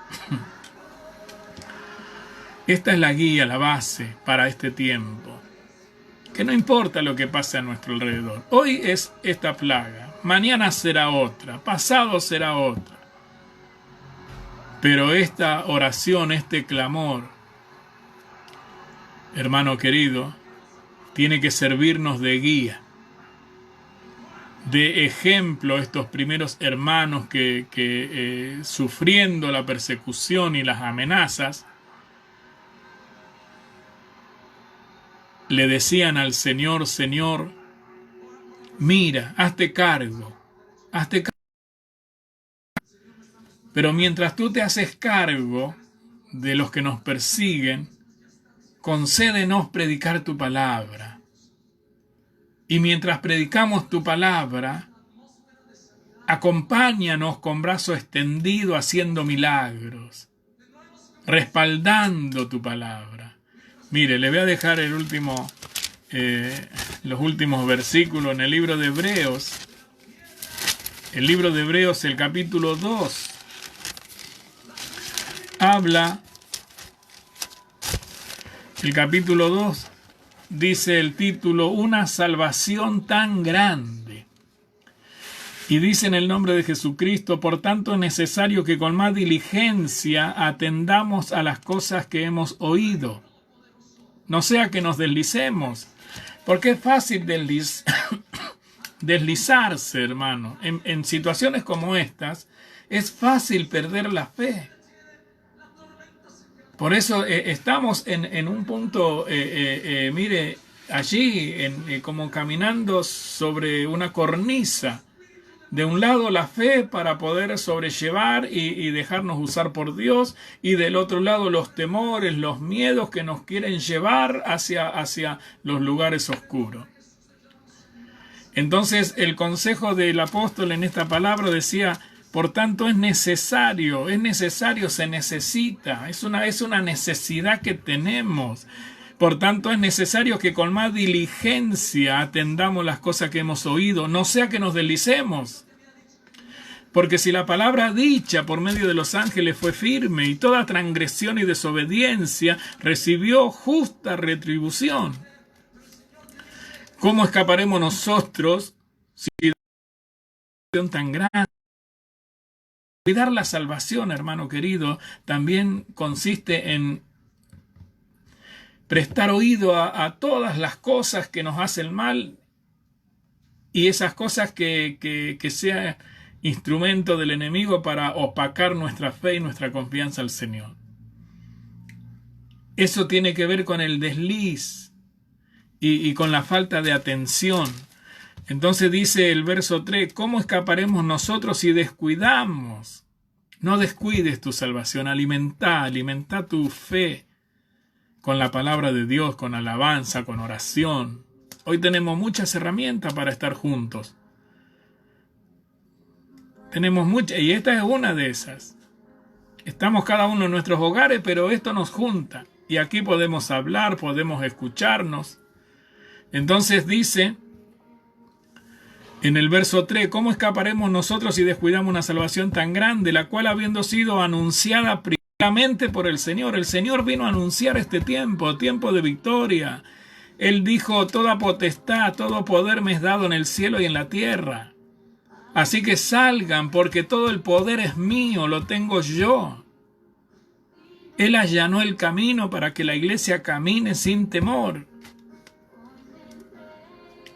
Esta es la guía, la base para este tiempo. Que no importa lo que pase a nuestro alrededor. Hoy es esta plaga, mañana será otra, pasado será otra. Pero esta oración, este clamor, hermano querido, tiene que servirnos de guía, de ejemplo. Estos primeros hermanos que sufriendo la persecución y las amenazas, le decían al Señor: Señor, mira, hazte cargo, hazte cargo. Pero mientras tú te haces cargo de los que nos persiguen, concédenos predicar tu palabra. Y mientras predicamos tu palabra, acompáñanos con brazo extendido haciendo milagros, respaldando tu palabra. Mire, le voy a dejar los últimos versículos en el libro de Hebreos. El libro de Hebreos, el capítulo 2, habla, el capítulo 2 dice el título, una salvación tan grande. Y dice en el nombre de Jesucristo, por tanto es necesario que con más diligencia atendamos a las cosas que hemos oído. No sea que nos deslicemos, porque es fácil deslizarse, hermano. En situaciones como estas, es fácil perder la fe. Por eso estamos en un punto, mire, allí, como caminando sobre una cornisa. De un lado la fe para poder sobrellevar y dejarnos usar por Dios, y del otro lado los temores, los miedos que nos quieren llevar hacia los lugares oscuros. Entonces el consejo del apóstol en esta palabra decía, por tanto es necesario, se necesita, es una necesidad que tenemos. Por tanto, es necesario que con más diligencia atendamos las cosas que hemos oído, no sea que nos deslicemos. Porque si la palabra dicha por medio de los ángeles fue firme y toda transgresión y desobediencia recibió justa retribución, ¿cómo escaparemos nosotros si la salvación tan grande? Cuidar la salvación, hermano querido, también consiste en prestar oído a todas las cosas que nos hacen mal y esas cosas que sean instrumento del enemigo para opacar nuestra fe y nuestra confianza al Señor. Eso tiene que ver con el desliz y con la falta de atención. Entonces dice el verso 3, ¿cómo escaparemos nosotros si descuidamos? No descuides tu salvación, alimenta tu fe con la palabra de Dios, con alabanza, con oración. Hoy tenemos muchas herramientas para estar juntos. Tenemos muchas, y esta es una de esas. Estamos cada uno en nuestros hogares, pero esto nos junta. Y aquí podemos hablar, podemos escucharnos. Entonces dice, en el verso 3, ¿cómo escaparemos nosotros si descuidamos una salvación tan grande, la cual habiendo sido anunciada primeramente por el Señor vino a anunciar este tiempo de victoria. Él dijo, toda potestad, todo poder me es dado en el cielo y en la tierra. Así que salgan, porque todo el poder es mío, lo tengo yo. Él allanó el camino para que la iglesia camine sin temor.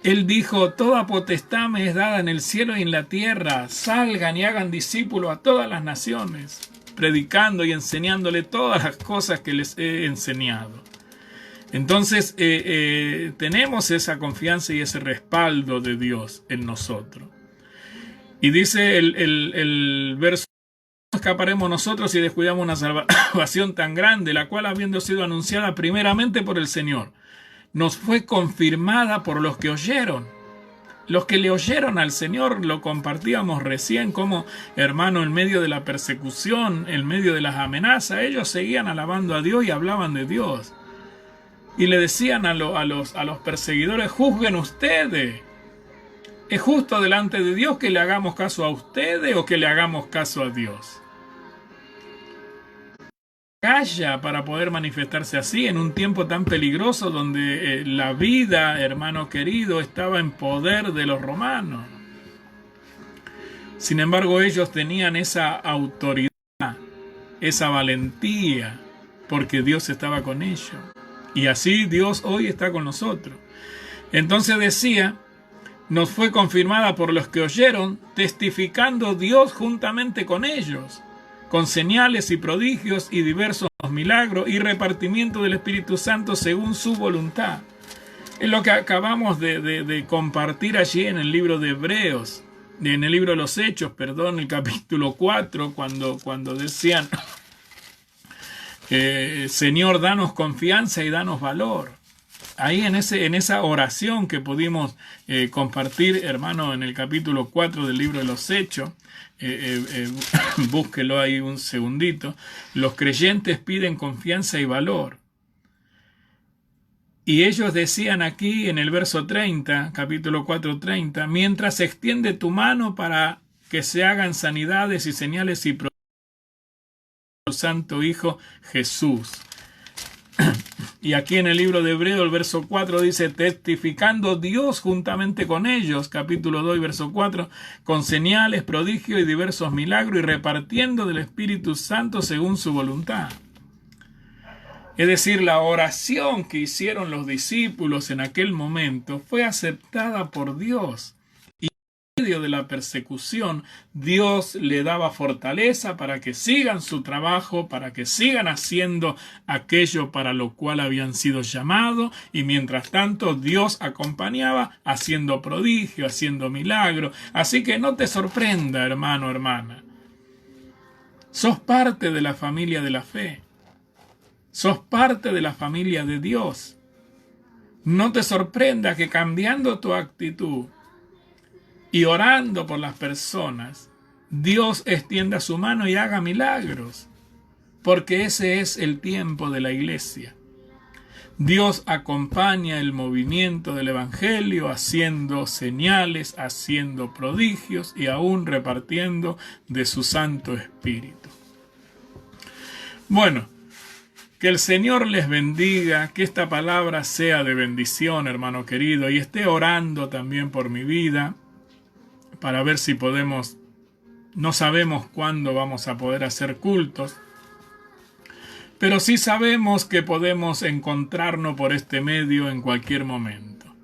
Él dijo, toda potestad me es dada en el cielo y en la tierra. Salgan y hagan discípulos a todas las naciones, predicando y enseñándole todas las cosas que les he enseñado. Entonces tenemos esa confianza y ese respaldo de Dios en nosotros. Y dice el verso, ¿cómo escaparemos nosotros si descuidamos una salvación tan grande, la cual habiendo sido anunciada primeramente por el Señor, nos fue confirmada por los que oyeron? Los que le oyeron al Señor, lo compartíamos recién, como hermano, en medio de la persecución, en medio de las amenazas, ellos seguían alabando a Dios y hablaban de Dios. Y le decían a los perseguidores, juzguen ustedes. ¿Es justo delante de Dios que le hagamos caso a ustedes o que le hagamos caso a Dios? Calla para poder manifestarse así en un tiempo tan peligroso donde la vida, hermano querido, estaba en poder de los romanos. Sin embargo, ellos tenían esa autoridad, esa valentía, porque Dios estaba con ellos. Y así Dios hoy está con nosotros. Entonces decía, nos fue confirmada por los que oyeron, testificando Dios juntamente con ellos, con señales y prodigios y diversos milagros y repartimiento del Espíritu Santo según su voluntad. Es lo que acabamos de compartir allí en el libro de Hebreos, en el libro de los Hechos, el capítulo 4, cuando decían, Señor, danos confianza y danos valor. Ahí en esa oración que pudimos compartir, hermano, en el capítulo 4 del libro de los Hechos, búsquelo ahí un segundito, los creyentes piden confianza y valor. Y ellos decían aquí en el verso 30, capítulo 4, 30, mientras extiende tu mano para que se hagan sanidades y señales y prodigios por Santo Hijo Jesús. Y aquí en el libro de Hebreo, el verso 4 dice, testificando Dios juntamente con ellos, capítulo 2, verso 4, con señales, prodigios y diversos milagros, y repartiendo del Espíritu Santo según su voluntad. Es decir, la oración que hicieron los discípulos en aquel momento fue aceptada por Dios. Y en medio de la persecución, Dios le daba fortaleza para que sigan su trabajo, para que sigan haciendo aquello para lo cual habían sido llamados. Y mientras tanto, Dios acompañaba haciendo prodigio, haciendo milagro. Así que no te sorprenda, hermano, hermana. Sos parte de la familia de la fe. Sos parte de la familia de Dios. No te sorprenda que cambiando tu actitud y orando por las personas, Dios extienda su mano y haga milagros, porque ese es el tiempo de la iglesia. Dios acompaña el movimiento del Evangelio haciendo señales, haciendo prodigios y aún repartiendo de su Santo Espíritu. Bueno, que el Señor les bendiga, que esta palabra sea de bendición, hermano querido, y esté orando también por mi vida, para ver si podemos, no sabemos cuándo vamos a poder hacer cultos, pero sí sabemos que podemos encontrarnos por este medio en cualquier momento.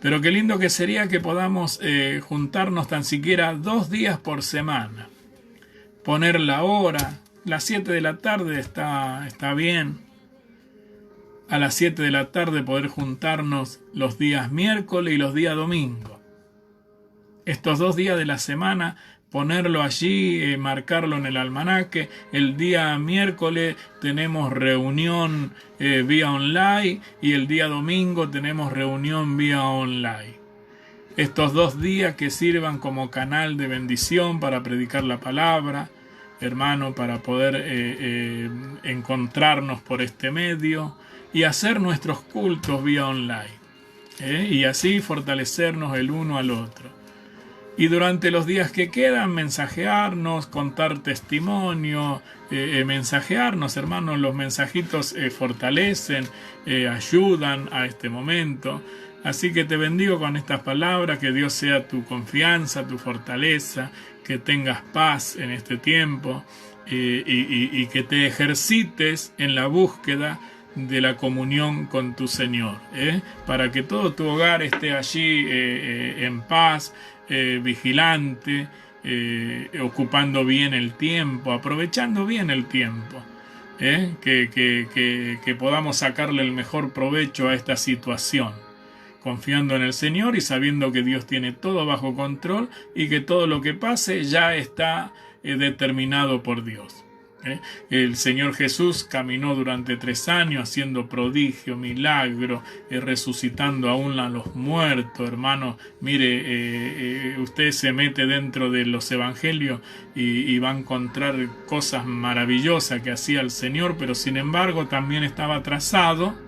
Pero qué lindo que sería que podamos juntarnos tan siquiera 2 días por semana, poner la hora. Las 7 de la tarde está bien. A las 7 de la tarde poder juntarnos los días miércoles y los días domingo. Estos 2 días de la semana, ponerlo allí, marcarlo en el almanaque. El día miércoles tenemos reunión vía online y el día domingo tenemos reunión vía online. Estos 2 días que sirvan como canal de bendición para predicar la palabra, hermano, para poder encontrarnos por este medio y hacer nuestros cultos vía online, y así fortalecernos el uno al otro. Y durante los días que quedan, mensajearnos, contar testimonio, mensajearnos, hermanos. Los mensajitos fortalecen, ayudan a este momento. Así que te bendigo con estas palabras, que Dios sea tu confianza, tu fortaleza, que tengas paz en este tiempo y que te ejercites en la búsqueda de la comunión con tu Señor, para que todo tu hogar esté allí en paz, vigilante, ocupando bien el tiempo, aprovechando bien el tiempo, que podamos sacarle el mejor provecho a esta situación, confiando en el Señor y sabiendo que Dios tiene todo bajo control y que todo lo que pase ya está determinado por Dios. El Señor Jesús caminó durante 3 años haciendo prodigio, milagro, resucitando aún a los muertos, hermano. Mire, usted se mete dentro de los evangelios y va a encontrar cosas maravillosas que hacía el Señor, pero sin embargo también estaba trazado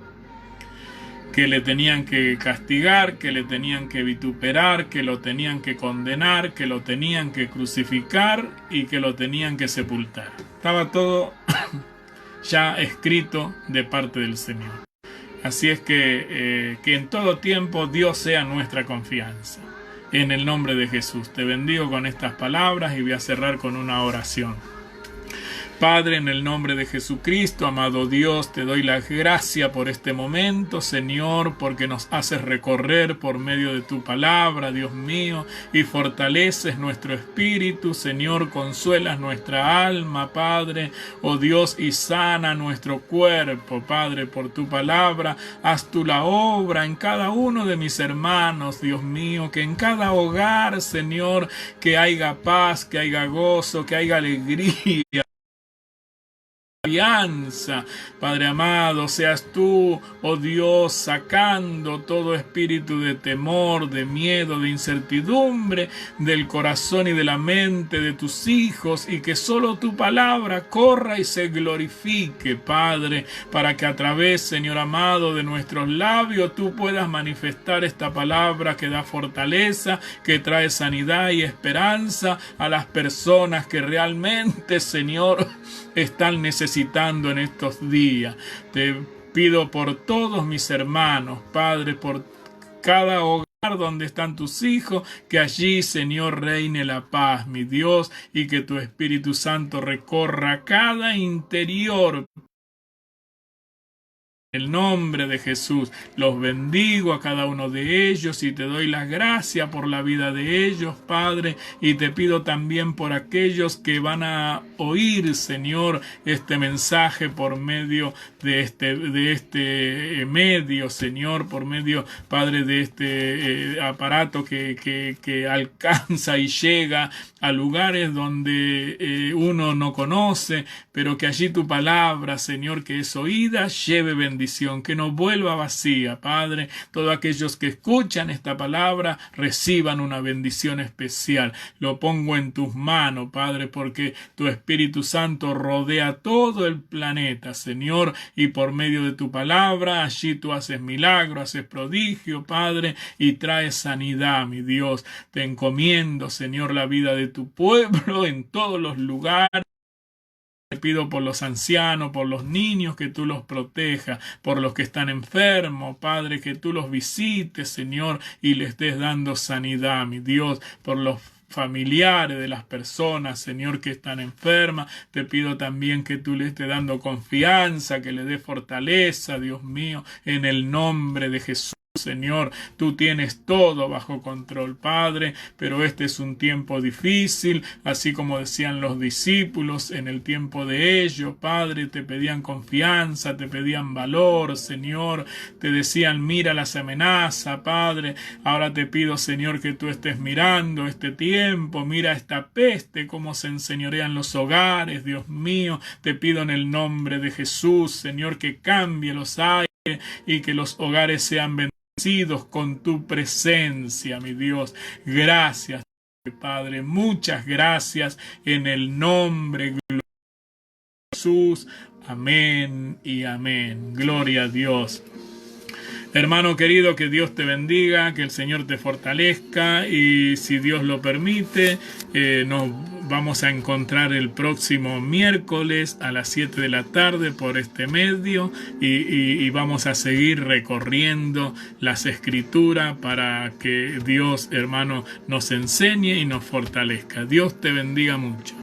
que le tenían que castigar, que le tenían que vituperar, que lo tenían que condenar, que lo tenían que crucificar y que lo tenían que sepultar. Estaba todo ya escrito de parte del Señor. Así es que en todo tiempo Dios sea nuestra confianza. En el nombre de Jesús te bendigo con estas palabras y voy a cerrar con una oración. Padre, en el nombre de Jesucristo, amado Dios, te doy la gracia por este momento, Señor, porque nos haces recorrer por medio de tu palabra, Dios mío, y fortaleces nuestro espíritu, Señor, consuelas nuestra alma, Padre, oh Dios, y sana nuestro cuerpo, Padre, por tu palabra. Haz tú la obra en cada uno de mis hermanos, Dios mío, que en cada hogar, Señor, que haya paz, que haya gozo, que haya alegría, confianza. Padre amado, seas tú, oh Dios, sacando todo espíritu de temor, de miedo, de incertidumbre del corazón y de la mente de tus hijos, y que solo tu palabra corra y se glorifique, Padre, para que a través, Señor amado, de nuestros labios tú puedas manifestar esta palabra que da fortaleza, que trae sanidad y esperanza a las personas que realmente, Señor, están necesitando en estos días. Te pido por todos mis hermanos, Padre, por cada hogar donde están tus hijos, que allí, Señor, reine la paz, mi Dios, y que tu Espíritu Santo recorra cada interior. En el nombre de Jesús, los bendigo a cada uno de ellos y te doy las gracias por la vida de ellos, Padre, y te pido también por aquellos que van a oír, Señor, este mensaje por medio de este medio, Señor, por medio, Padre, de este aparato que alcanza y llega a lugares donde uno no conoce, pero que allí tu palabra, Señor, que es oída, lleve bendición, que no vuelva vacía, Padre. Todos aquellos que escuchan esta palabra reciban una bendición especial. Lo pongo en tus manos, Padre, porque tu Espíritu Santo rodea todo el planeta, Señor, y por medio de tu palabra, allí tú haces milagro, haces prodigio, Padre, y traes sanidad, mi Dios. Te encomiendo, Señor, la vida de tu pueblo en todos los lugares. Te pido por los ancianos, por los niños, que tú los protejas, por los que están enfermos, Padre, que tú los visites, Señor, y les estés dando sanidad, mi Dios, por los familiares de las personas, Señor, que están enfermas. Te pido también que tú les estés dando confianza, que les dé fortaleza, Dios mío, en el nombre de Jesús. Señor, tú tienes todo bajo control, Padre, pero este es un tiempo difícil, así como decían los discípulos en el tiempo de ellos, Padre, te pedían confianza, te pedían valor, Señor, te decían mira las amenazas, Padre. Ahora te pido, Señor, que tú estés mirando este tiempo, mira esta peste, cómo se enseñorean los hogares, Dios mío, te pido en el nombre de Jesús, Señor, que cambie los aires y que los hogares sean bendecidos con tu presencia, mi Dios. Gracias, Padre, muchas gracias en el nombre de Jesús. Amén y amén. Gloria a Dios. Hermano querido, que Dios te bendiga, que el Señor te fortalezca y si Dios lo permite, nos vamos a encontrar el próximo miércoles a las 7 de la tarde por este medio y vamos a seguir recorriendo las Escrituras para que Dios, hermano, nos enseñe y nos fortalezca. Dios te bendiga mucho.